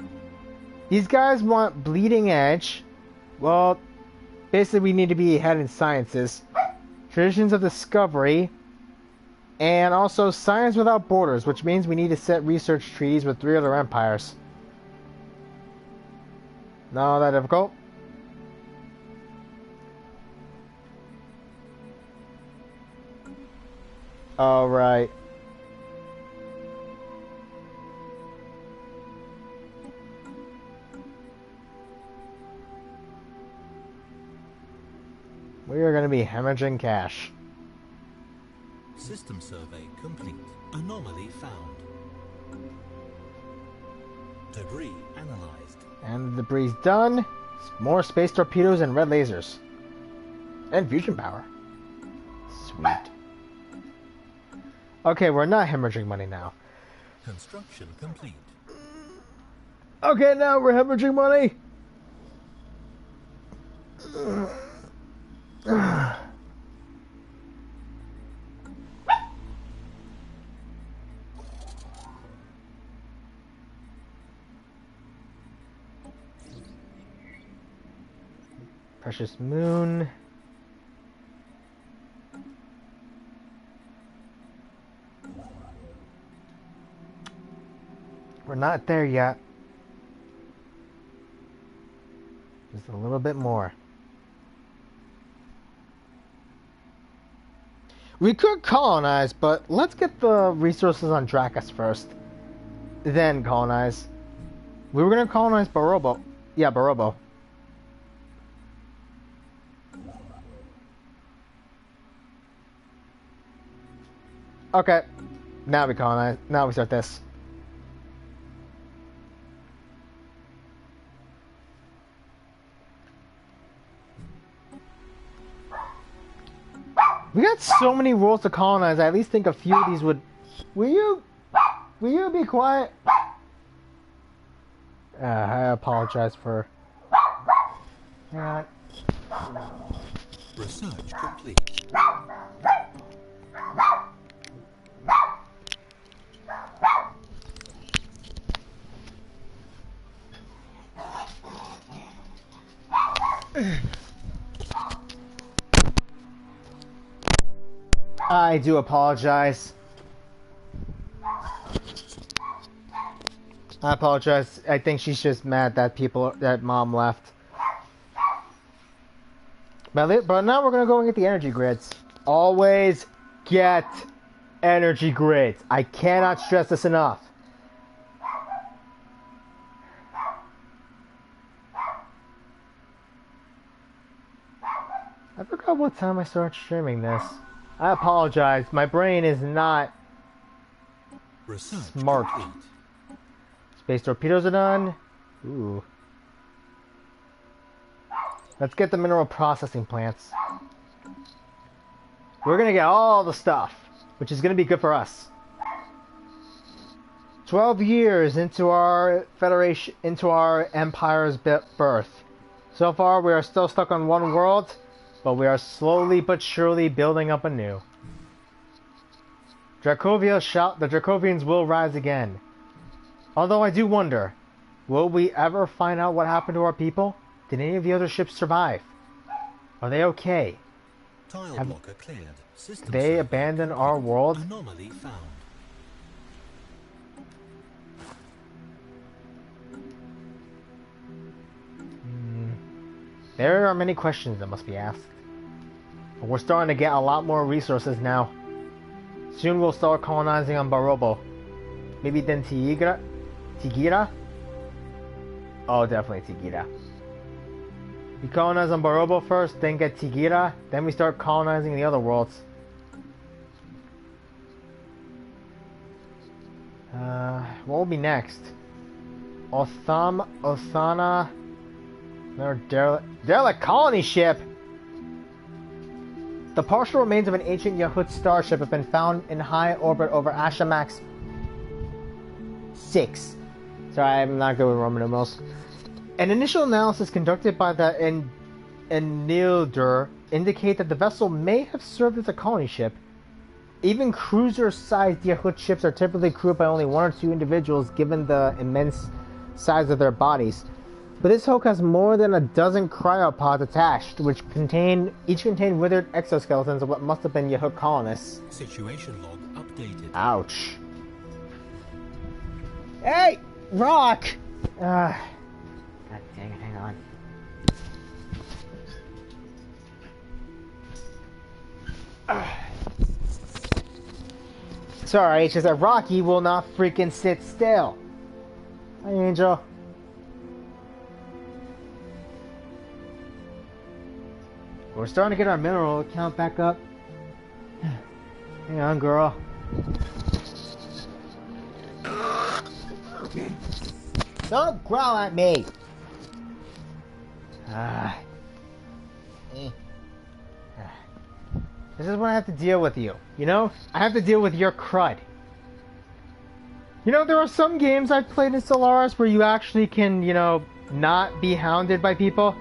Speaker 1: These guys want bleeding edge. Well, basically we need to be ahead in sciences. Traditions of discovery. And also Science Without Borders, which means we need to set research treaties with 3 other empires. Not that difficult. Alright. We are going to be hemorrhaging cash.
Speaker 2: System survey complete. Anomaly found. Debris analyzed.
Speaker 1: And the debris done. More space torpedoes and red lasers. And fusion power. Sweet. Okay, we're not hemorrhaging money now.
Speaker 2: Construction complete.
Speaker 1: Okay, now we're hemorrhaging money. Precious moon. We're not there yet. Just a little bit more. We could colonize, but let's get the resources on Dracus first. Then colonize. We were going to colonize Barobo. Yeah, Barobo. Okay. Now we colonize. Now we start this. We got so many worlds to colonize. I at least think a few of these would... Will you be quiet? I apologize for...
Speaker 2: Research complete.
Speaker 1: I do apologize. I apologize. I think she's just mad that mom left. But now we're gonna go and get the energy grids. Always get energy grids. I cannot stress this enough. I forgot what time I started streaming this. I apologize. My brain is not
Speaker 2: Research
Speaker 1: smart.
Speaker 2: complete.
Speaker 1: Space torpedoes are done. Ooh. Let's get the mineral processing plants. We're gonna get all the stuff, which is gonna be good for us. 12 years into our federation, into our empire's birth. So far, we are still stuck on one world, but we are slowly but surely building up anew. The Dracovians will rise again. Although I do wonder, will we ever find out what happened to our people? Did any of the other ships survive? Are they okay?
Speaker 2: Tile blocker cleared. System
Speaker 1: They
Speaker 2: survey
Speaker 1: abandoned
Speaker 2: complete.
Speaker 1: our world?
Speaker 2: Anomaly found.
Speaker 1: There are many questions that must be asked. But we're starting to get a lot more resources now. Soon we'll start colonizing on Barobo. Maybe then Tigira? Tigira? Oh, definitely Tigira. We colonize on Barobo first, then get Tigira, then we start colonizing the other worlds. What will be next? Othana. Another derelict colony ship. The partial remains of an ancient Yahut starship have been found in high orbit over Ashamax 6. Sorry, I'm not good with Roman numerals. An initial analysis conducted by the Enildur indicate that the vessel may have served as a colony ship. Even cruiser-sized Yahut ships are typically crewed by only one or two individuals given the immense size of their bodies. But this hulk has more than a dozen cryopods attached, which each contain withered exoskeletons of what must have been Yahut colonists.
Speaker 2: Situation log updated.
Speaker 1: Ouch. Hey! Rock! God dang it, hang on. Sorry, it's just that Rocky will not freaking sit still. Hi, Angel. We're starting to get our mineral count back up. Hang on, girl. Don't growl at me! This is what I have to deal with you. You know? I have to deal with your crud. You know, there are some games I've played in Stellaris where you actually can, you know, not be hounded by people.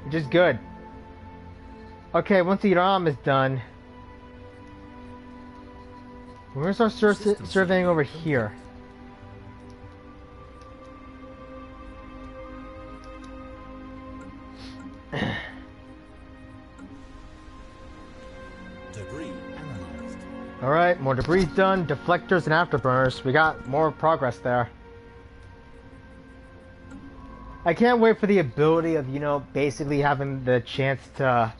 Speaker 1: Which is good. Okay, once the ROM is done, we're going to start surveying over here.
Speaker 2: Debris analyzed.
Speaker 1: Alright, more debris done, deflectors and afterburners. We got more progress there. I can't wait for the ability of, you know, basically having the chance to,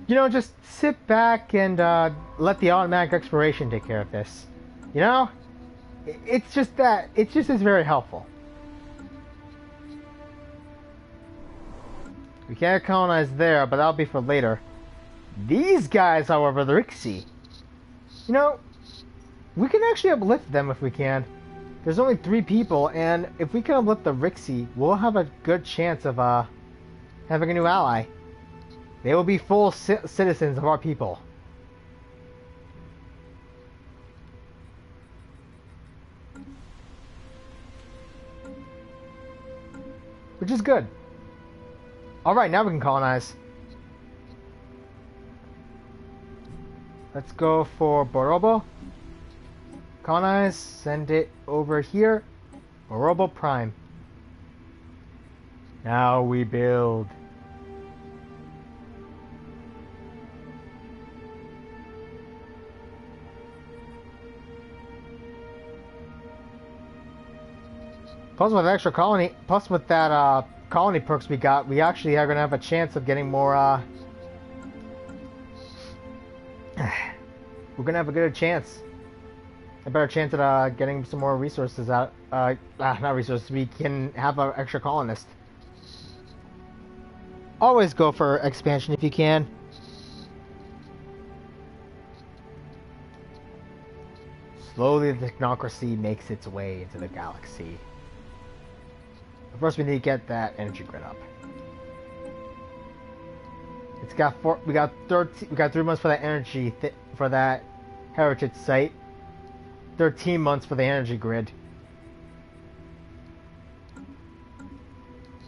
Speaker 1: you know, just sit back and let the automatic exploration take care of this. You know? It's just is very helpful. We can't colonize there, but that'll be for later. These guys, however, the Rixie, you know, we can actually uplift them if we can. There's only 3 people, and if we can uplift the Rixie, we'll have a good chance of having a new ally. They will be full citizens of our people. Which is good. Alright, now we can colonize. Let's go for Borobo. Colonize, send it over here. Borobo Prime. Now we build. Plus with extra colony, plus with that colony perks we got, we actually are going to have a chance of getting more, we're going to have a good chance. A better chance at getting some more resources out. Not resources, we can have an extra colonist. Always go for expansion if you can. Slowly the technocracy makes its way into the galaxy. First we need to get that energy grid up. It's got we got 3 months for that energy for that heritage site. 13 months for the energy grid.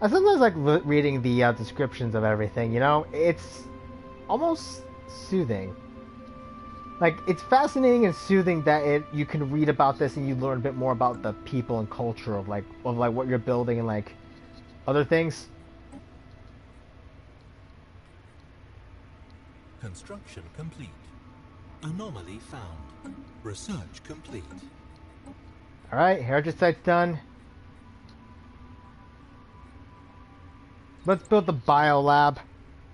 Speaker 1: I sometimes like reading the descriptions of everything, you know? It's almost soothing. Like, it's fascinating and soothing that you can read about this and you learn a bit more about the people and culture of what you're building and like other things.
Speaker 2: Construction complete. Anomaly found. Research complete.
Speaker 1: Alright, heritage site's done. Let's build the biolab.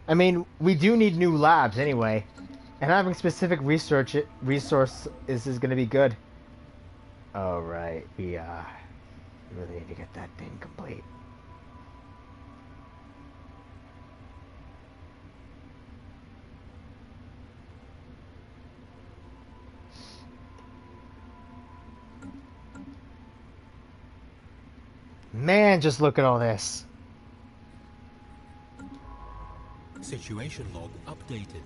Speaker 1: I mean, we do need new labs anyway. And having specific resource is going to be good. Alright, we really need to get that thing complete. Man, just look at all this.
Speaker 2: Situation log updated.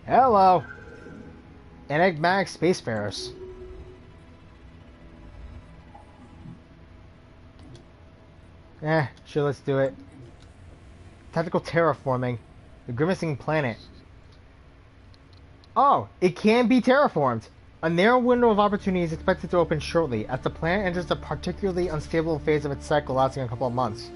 Speaker 1: Hello. Enigmatic spacefarers. Sure, let's do it. Tactical terraforming. The grimacing planet. Oh, it can be terraformed. A narrow window of opportunity is expected to open shortly, as the planet enters a particularly unstable phase of its cycle lasting a couple of months.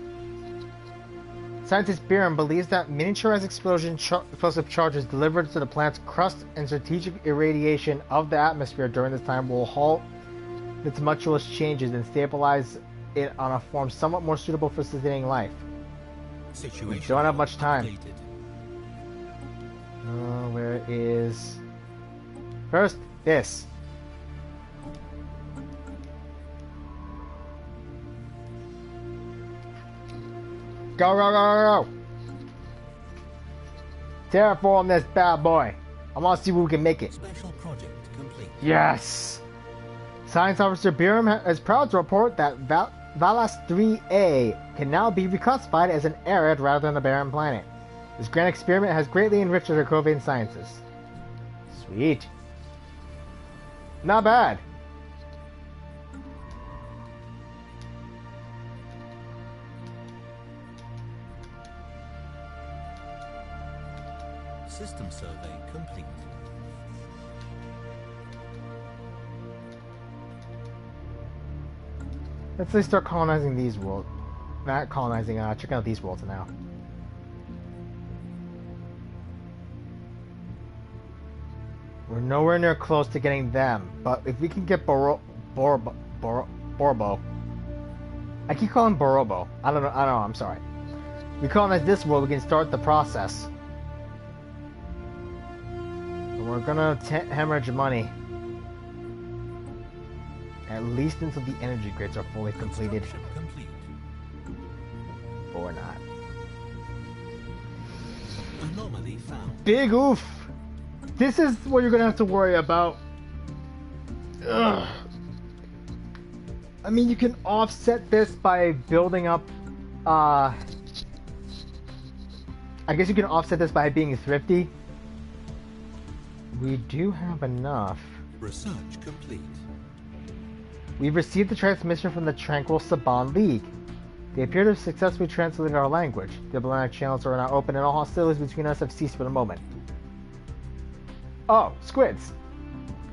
Speaker 1: Scientist Biram believes that miniaturized explosive charges delivered to the planet's crust and strategic irradiation of the atmosphere during this time will halt the tumultuous changes and stabilize it on a form somewhat more suitable for sustaining life. We don't have much time. Where is... First, this. Go, go, go, go, go! Terraform this bad boy. I want to see where we can make it.
Speaker 2: Special project complete.
Speaker 1: Yes! Science Officer Biram is proud to report that Valas 3A can now be reclassified as an arid rather than a barren planet. This grand experiment has greatly enriched the Dracovian sciences. Sweet. Not bad.
Speaker 2: System survey complete.
Speaker 1: Let's start colonizing these worlds. Not colonizing, checking out these worlds now. We're nowhere near close to getting them, but if we can get Borbo. I keep calling Borobo. I don't know, I'm sorry. We colonize this world, we can start the process. We're gonna hemorrhage money. At least until the energy grids are fully completed.
Speaker 2: Complete.
Speaker 1: Or not.
Speaker 2: Anomaly found.
Speaker 1: Big oof! This is what you're gonna have to worry about. Ugh. I mean, you can offset this by building up, I guess you can offset this by being thrifty. We do have enough.
Speaker 2: Research complete.
Speaker 1: We've received the transmission from the Tranquil Saban League. They appear to have successfully translated our language. Diplomatic channels are now open and all hostilities between us have ceased for the moment. Oh, squids.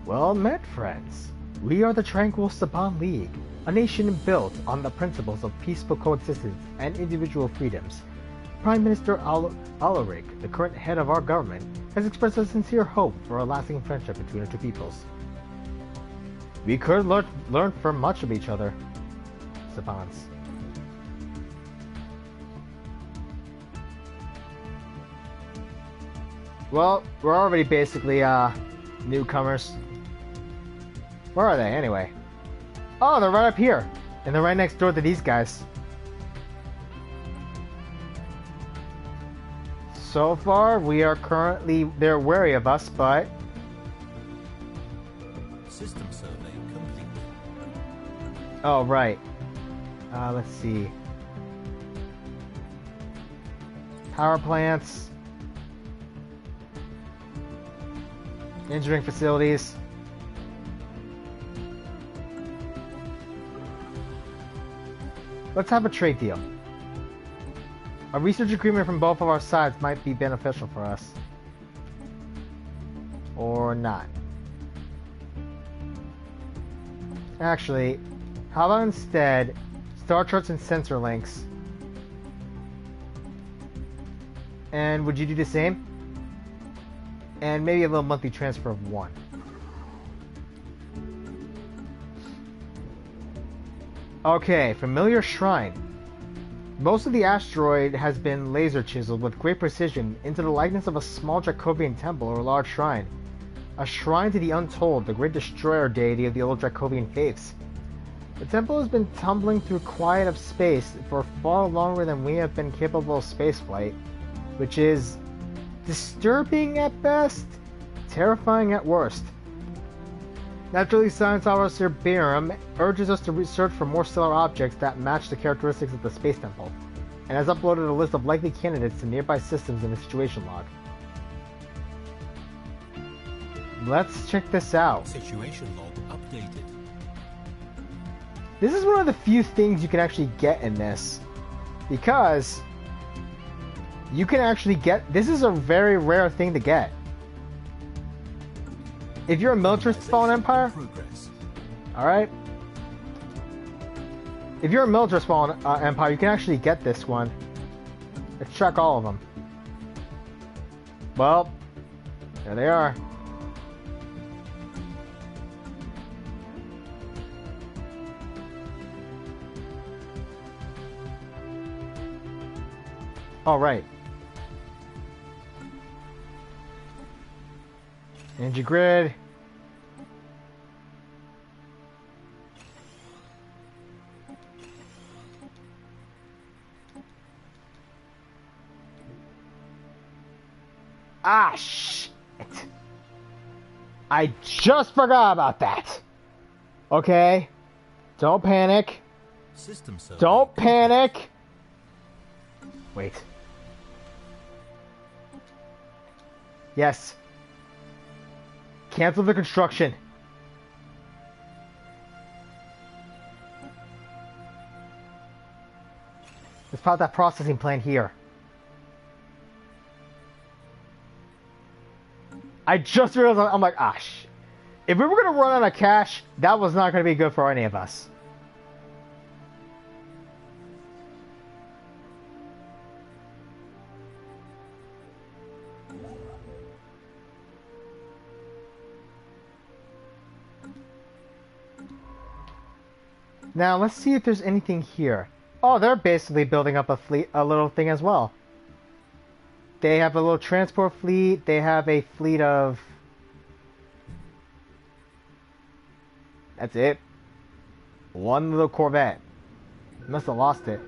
Speaker 1: Well met, friends. We are the Tranquil Saban League, a nation built on the principles of peaceful coexistence and individual freedoms. Prime Minister Alaric, the current head of our government, has expressed a sincere hope for a lasting friendship between our two peoples. We could learn from much of each other. Sabans. Well, we're already basically, newcomers. Where are they, anyway? Oh, they're right up here. And they're right next door to these guys. So far, we are currently... They're wary of us, but...
Speaker 2: System survey complete.
Speaker 1: Oh, right. Let's see. Power plants. Engineering facilities. Let's have a trade deal. A research agreement from both of our sides might be beneficial for us. Or not. Actually, how about instead star charts and sensor links? And would you do the same? And maybe a little monthly transfer of 1. Okay, familiar shrine. Most of the asteroid has been laser chiseled with great precision into the likeness of a small Dracovian temple or large shrine. A shrine to the Untold, the great destroyer deity of the old Dracovian faiths. The temple has been tumbling through quiet of space for far longer than we have been capable of spaceflight, which is disturbing at best, terrifying at worst. Naturally, Science Officer Barium urges us to research for more stellar objects that match the characteristics of the Space Temple, and has uploaded a list of likely candidates to nearby systems in the situation log. Let's check this out.
Speaker 2: Situation log updated.
Speaker 1: This is one of the few things you can actually get in this, because you can actually get, this is a very rare thing to get. If you're a militarist Fallen Empire, alright, if you're a militarist Fallen Empire, you can actually get this one. Let's check all of them. Well, there they are. Alright. Energy grid. Ah, shit. I just forgot about that. Okay. Don't panic.
Speaker 2: System survey.
Speaker 1: Don't panic. Wait. Yes. Cancel the construction. Let's put that processing plant here. I just realized, I'm like, ah, shit. If we were going to run out of cash, that was not going to be good for any of us. Now, let's see if there's anything here. Oh, they're basically building up a fleet, a little thing as well. They have a little transport fleet. They have a fleet of... That's it. One little Corvette. Must have lost it.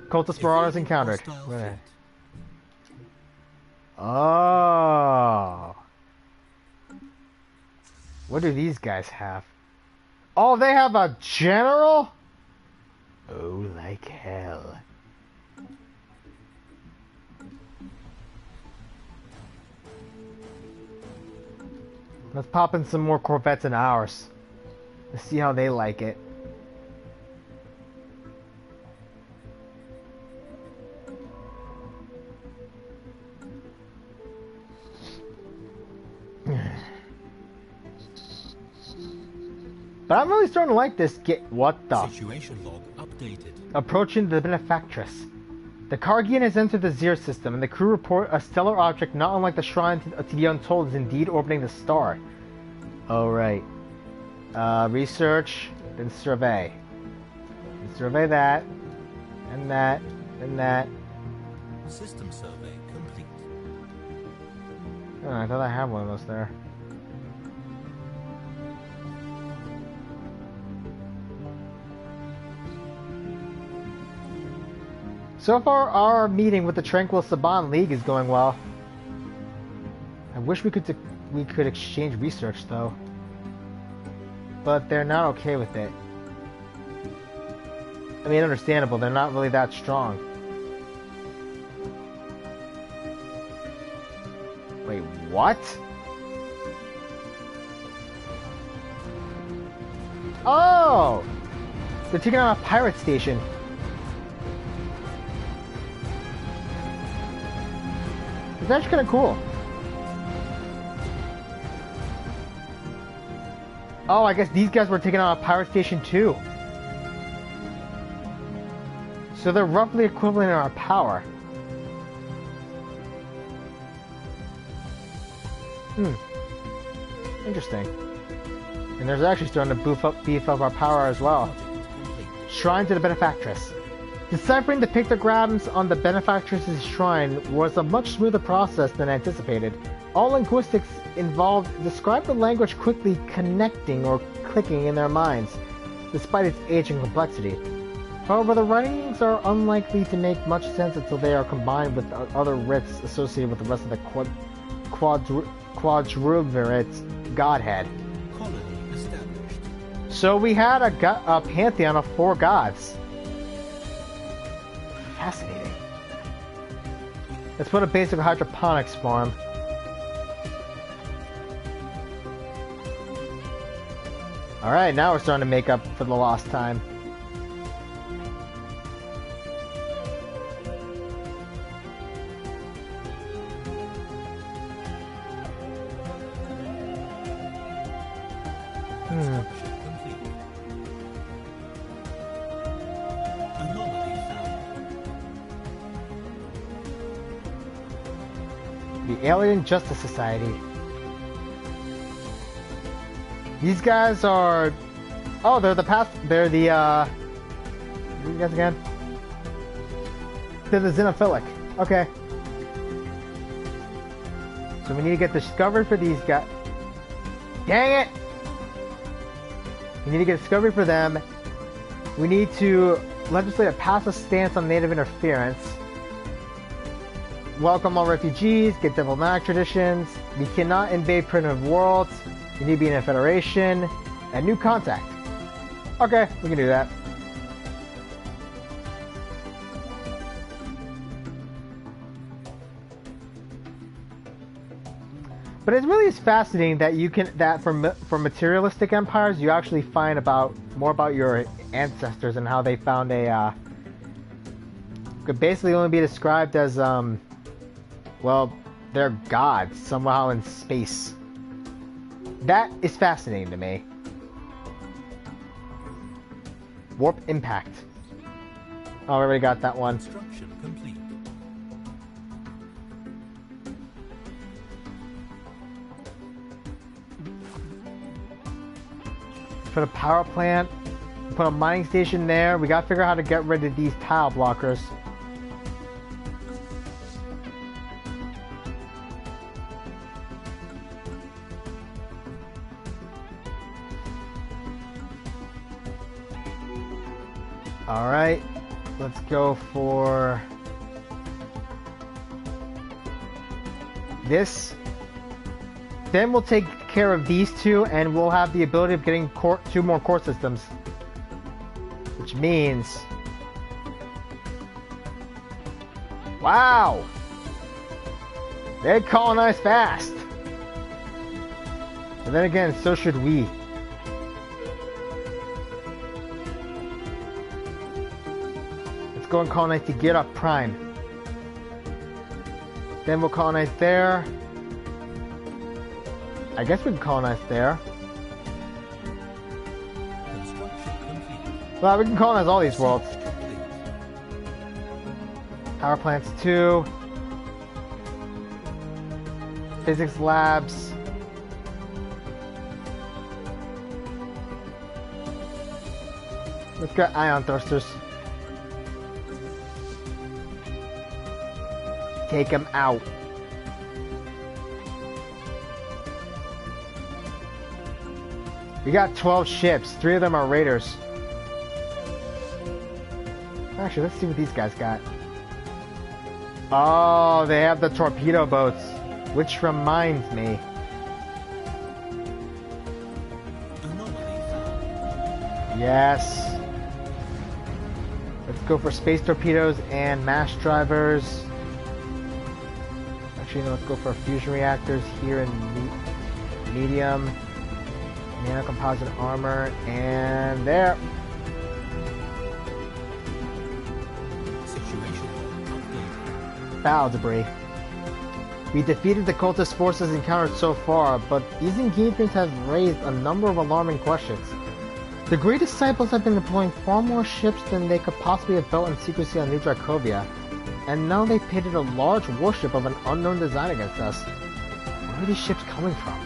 Speaker 1: Cultist Marauders encountered. Oh. What do these guys have? Oh, they have a general? Oh, like hell. Let's pop in some more Corvettes in ours. Let's see how they like it. But I'm really starting to like this. What the?
Speaker 2: Situation log updated.
Speaker 1: Approaching the Benefactress. The Kargian has entered the Zir system, and the crew report a stellar object not unlike the Shrine to the Untold is indeed orbiting the star. Alright. Research, then survey. And survey that, and that, and that.
Speaker 2: System survey complete.
Speaker 1: Oh, I thought I had one of those there. So far, our meeting with the Tranquil Saban League is going well. I wish we could exchange research, though. But they're not okay with it. I mean, understandable. They're not really that strong. Wait, what? Oh! They're taking on a pirate station. It's actually kind of cool. Oh, I guess these guys were taking on a pirate station too. So they're roughly equivalent in our power. Interesting. And they're actually starting to beef up our power as well. Shrine to the Benefactress. Deciphering the pictograms on the Benefactress's shrine was a much smoother process than anticipated. All linguistics involved describe the language quickly connecting or clicking in their minds, despite its age and complexity. However, the writings are unlikely to make much sense until they are combined with other writs associated with the rest of the Quadrivirate Godhead.
Speaker 2: Colony established.
Speaker 1: So we had a pantheon of 4 gods. Fascinating. Let's put a basic hydroponics farm. Alright, now we're starting to make up for the lost time.
Speaker 2: Construction complete. Anomaly found.
Speaker 1: The Alien Justice Society. These guys are... Oh, they're the past... They're the, What are you guys again? They're the Xenophilic. Okay. So we need to get discovery for these guys. Dang it! We need to get discovery for them. We need to legislate a passive stance on native interference. Welcome all refugees, get diplomatic traditions. We cannot invade primitive worlds. We need to be in a federation. And new contact. Okay, we can do that. But it really is fascinating that you can for materialistic empires you actually find more about your ancestors and how they found a could basically only be described as well, they're gods somehow in space. That is fascinating to me. Warp impact. Oh, I already got that one.
Speaker 2: Construction complete.
Speaker 1: Put a power plant. Put a mining station there. We gotta figure out how to get rid of these tile blockers. Alright, let's go for this. Then we'll take care of these two and we'll have the ability of getting 2 more core systems. Which means... Wow! They colonize fast! And then again, so should we. Go and colonize to get up Prime. Then we'll colonize there. I guess we can colonize there.
Speaker 2: Construction complete.
Speaker 1: Well, we can colonize all these worlds. Power plants 2. Physics labs. Let's get ion thrusters. Take them out. We got 12 ships. 3 of them are raiders. Actually, let's see what these guys got. Oh, they have the torpedo boats. Which reminds me. Yes. Let's go for space torpedoes and mass drivers. Actually, no, let's go for fusion reactors here in medium. Nano composite armor, and there. Battle debris. We defeated the cultist forces encountered so far, but these engagements have raised a number of alarming questions. The Great Disciples have been deploying far more ships than they could possibly have built in secrecy on New Dracovia, and now they pitted a large warship of an unknown design against us. Where are these ships coming from?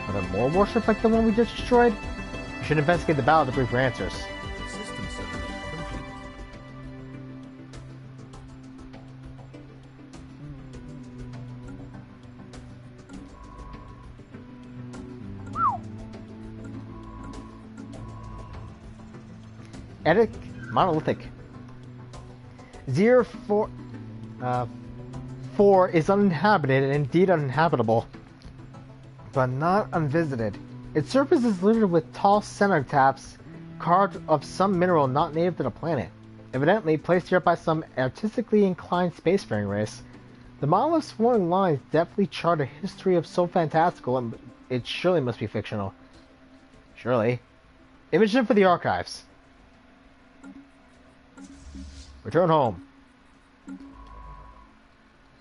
Speaker 1: Are there more warships like the one we just destroyed? We should investigate the battle debris for answers.
Speaker 2: System survey complete.
Speaker 1: Edit monolithic. 4 is uninhabited and indeed uninhabitable, but not unvisited. Its surface is littered with tall cenotaphs carved of some mineral not native to the planet, evidently placed here by some artistically inclined spacefaring race. The monolith's flowing lines definitely chart a history of so fantastical, and it surely must be fictional. Surely. Image it for the archives. Return home.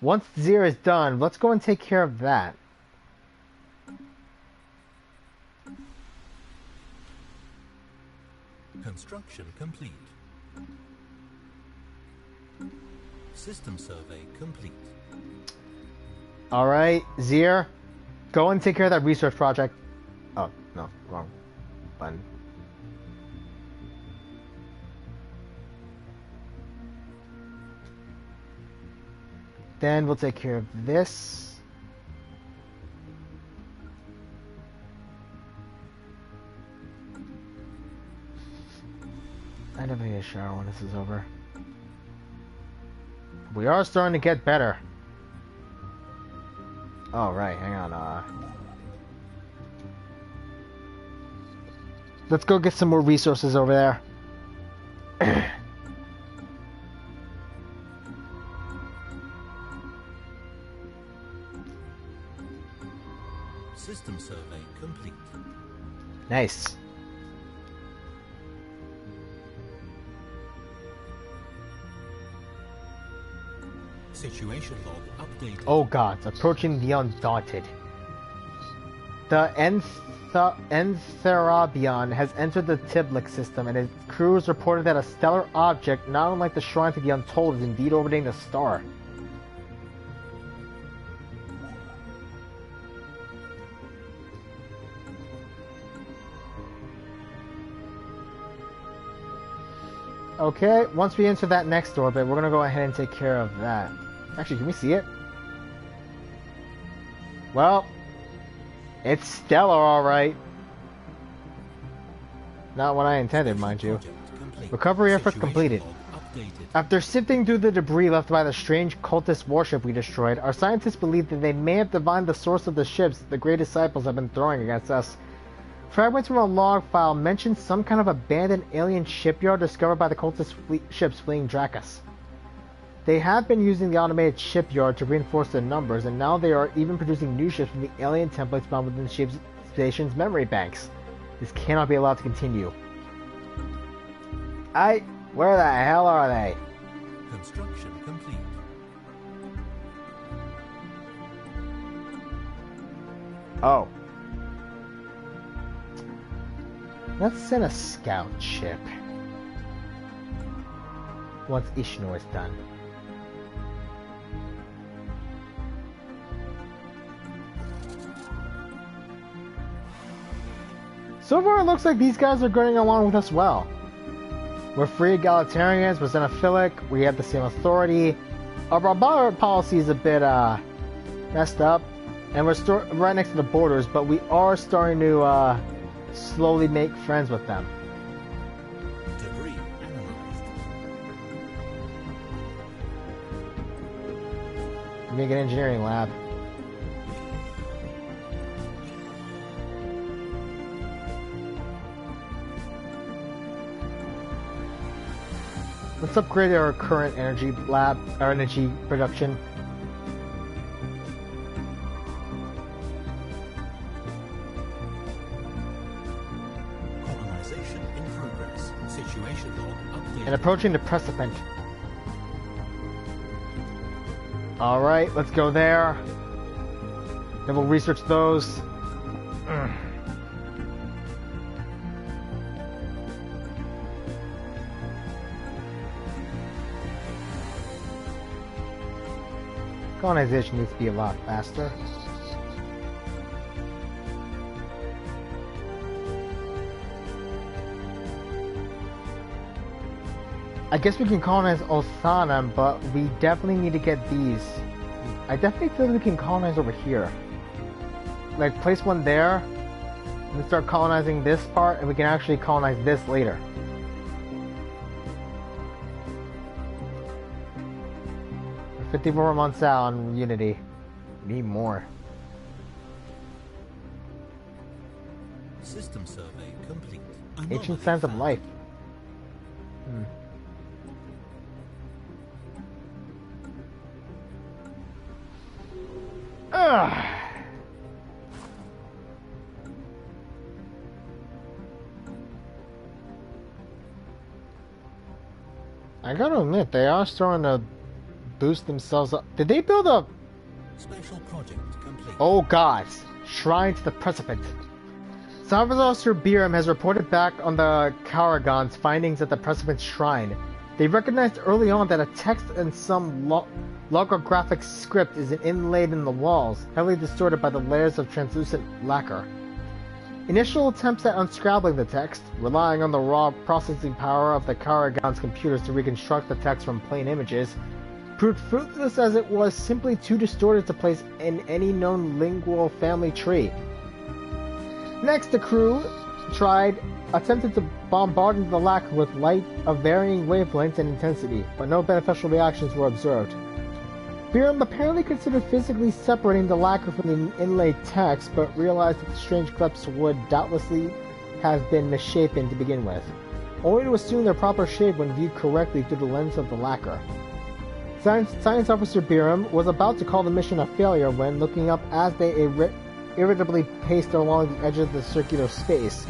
Speaker 1: Once Zero is done, let's go and take care of that.
Speaker 2: Construction complete. System survey complete.
Speaker 1: Alright, Zier, go and take care of that research project. Oh, no, wrong button. Then we'll take care of this. I never need a shower when this is over. We are starting to get better. Oh, right, hang on. Let's go get some more resources over there.
Speaker 2: System survey complete.
Speaker 1: Nice.
Speaker 2: Situation log updated.
Speaker 1: Oh god, approaching the Undaunted. The Entherabion has entered the Tiblik system, and its crew has reported that a stellar object, not unlike the Shrine to the Untold, is indeed orbiting the star. Okay, once we enter that next orbit, we're gonna go ahead and take care of that. Actually, can we see it? Well, it's stellar, alright. Not what I intended, mind you. Recovery effort completed. After sifting through the debris left by the strange cultist warship we destroyed, our scientists believe that they may have divined the source of the ships the Great Disciples have been throwing against us. Fragments from a log file mention some kind of abandoned alien shipyard discovered by the cultist ships fleeing Dracus. They have been using the automated shipyard to reinforce their numbers, and now they are even producing new ships from the alien templates found within the ship's station's memory banks. This cannot be allowed to continue. Where the hell are they?
Speaker 2: Construction complete.
Speaker 1: Oh. Let's send a scout ship. Once Ishnor is done. So far it looks like these guys are going along with us well. We're free egalitarians, we're xenophilic, we have the same authority. Our barbaric policy is a bit messed up, and we're right next to the borders, but we are starting to slowly make friends with them.
Speaker 2: Debris analyzed.
Speaker 1: Make an engineering lab. Let's upgrade our current energy lab, our energy production.
Speaker 2: Colonization in progress. Situation log updated.
Speaker 1: And approaching the precipient. Alright, let's go there. Then we'll research those. Colonization needs to be a lot faster. I guess we can colonize Othanam, but we definitely need to get these. I definitely feel we can colonize over here. Like, place one there, and we start colonizing this part, and we can actually colonize this later. We're 54 months out on Unity. We need more.
Speaker 2: System survey complete.
Speaker 1: Ancient
Speaker 2: Anomaly
Speaker 1: signs of
Speaker 2: found.
Speaker 1: life. Ugh. I gotta admit, they are starting to boost themselves up. Did they build a...
Speaker 2: Special project complete.
Speaker 1: Oh gods. Shrine to the Precipice. Salvage Officer Biram has reported back on the Karagon's findings at the Precipice Shrine. They recognized early on that a text and some logographic script is inlaid in the walls, heavily distorted by the layers of translucent lacquer. Initial attempts at unscrabbling the text, relying on the raw processing power of the Karagon's computers to reconstruct the text from plain images, proved fruitless as it was simply too distorted to place in any known lingual family tree. Next, the crew attempted to bombard into the lacquer with light of varying wavelength and intensity, but no beneficial reactions were observed. Biram apparently considered physically separating the lacquer from the inlaid text, but realized that the strange clips would doubtlessly have been misshapen to begin with, only to assume their proper shape when viewed correctly through the lens of the lacquer. Science Officer Biram was about to call the mission a failure when, looking up as they irritably paced along the edge of the circular space,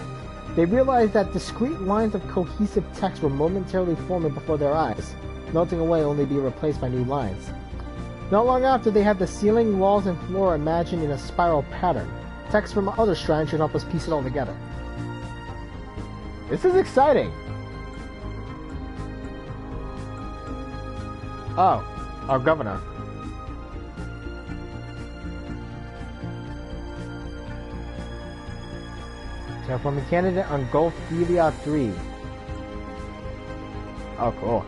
Speaker 1: they realized that discrete lines of cohesive text were momentarily forming before their eyes, melting away only to be replaced by new lines. Not long after, they had the ceiling, walls, and floor imagined in a spiral pattern. Text from other shrines should help us piece it all together. This is exciting! Oh, our governor. Terraforming candidate on Golphelia 3. Oh, cool.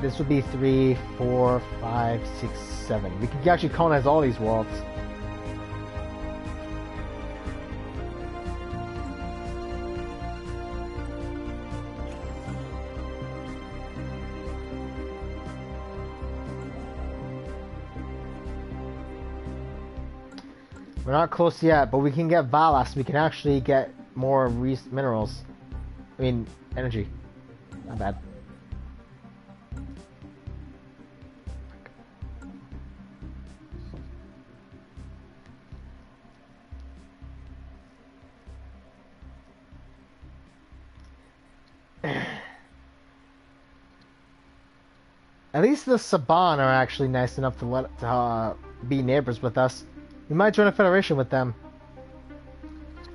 Speaker 1: This would be 3, 4, 5, 6, 7. We could actually colonize all these worlds. We're not close yet, but we can get Valas. We can actually get more minerals. I mean, energy. Not bad. At least the Saban are actually nice enough to let be neighbors with us. We might join a federation with them.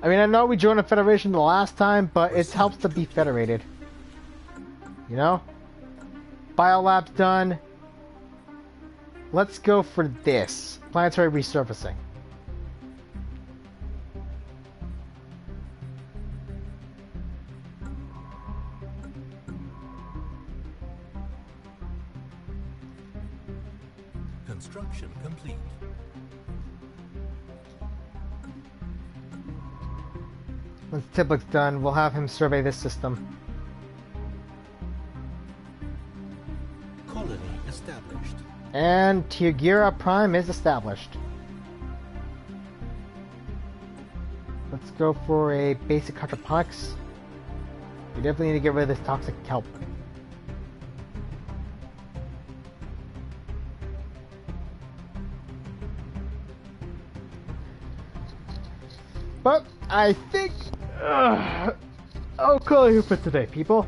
Speaker 1: I mean, I know we joined a federation the last time, but it helps to be federated. You know? Biolab's done. Let's go for this. Planetary resurfacing.
Speaker 2: Construction complete.
Speaker 1: Once Tiblic's done, we'll have him survey this system.
Speaker 2: Colony established.
Speaker 1: And Tirgira Prime is established. Let's go for a basic hydroponics. We definitely need to get rid of this toxic kelp. But I think I'll call it here for today, people.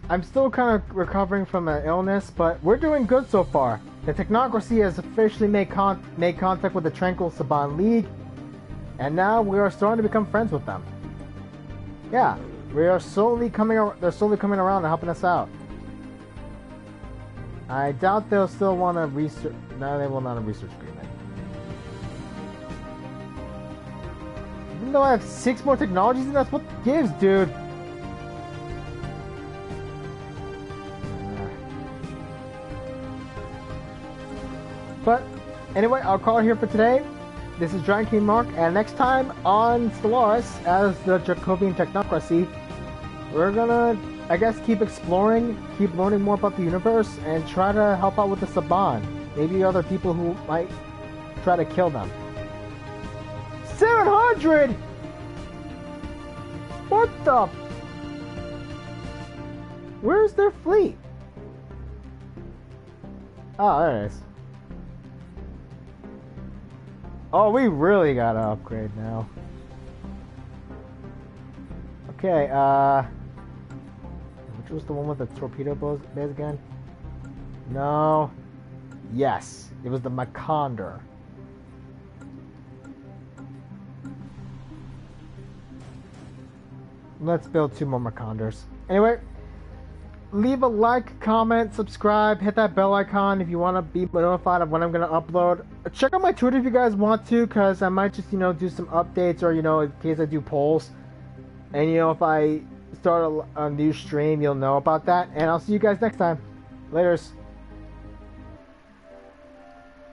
Speaker 1: I'm still kind of recovering from an illness, but we're doing good so far. The Technocracy has officially made contact with the Tranquil Saban League, and now we are starting to become friends with them. Yeah, we are slowly they're slowly coming around and helping us out. I doubt they'll still want to research. No, they will not have research agreement. Even though I have 6 more technologies, and that's what gives, dude. But anyway, I'll call it here for today. This is Giant King Mark, and next time on Stellaris as the Dracovian Technocracy, we're gonna I guess keep exploring, keep learning more about the universe, and try to help out with the Saban. Maybe other people who might try to kill them. 700! What the? Where's their fleet? Oh, there it is. Oh, we really gotta upgrade now. Okay, which was the one with the torpedo base again? No. Yes, it was the Macondor. Let's build 2 more Macondors. Anyway, leave a like, comment, subscribe, hit that bell icon if you want to be notified of when I'm going to upload. Check out my Twitter if you guys want to, because I might just, do some updates, or, in case I do polls. And, if I start a new stream, you'll know about that. And I'll see you guys next time. Laters.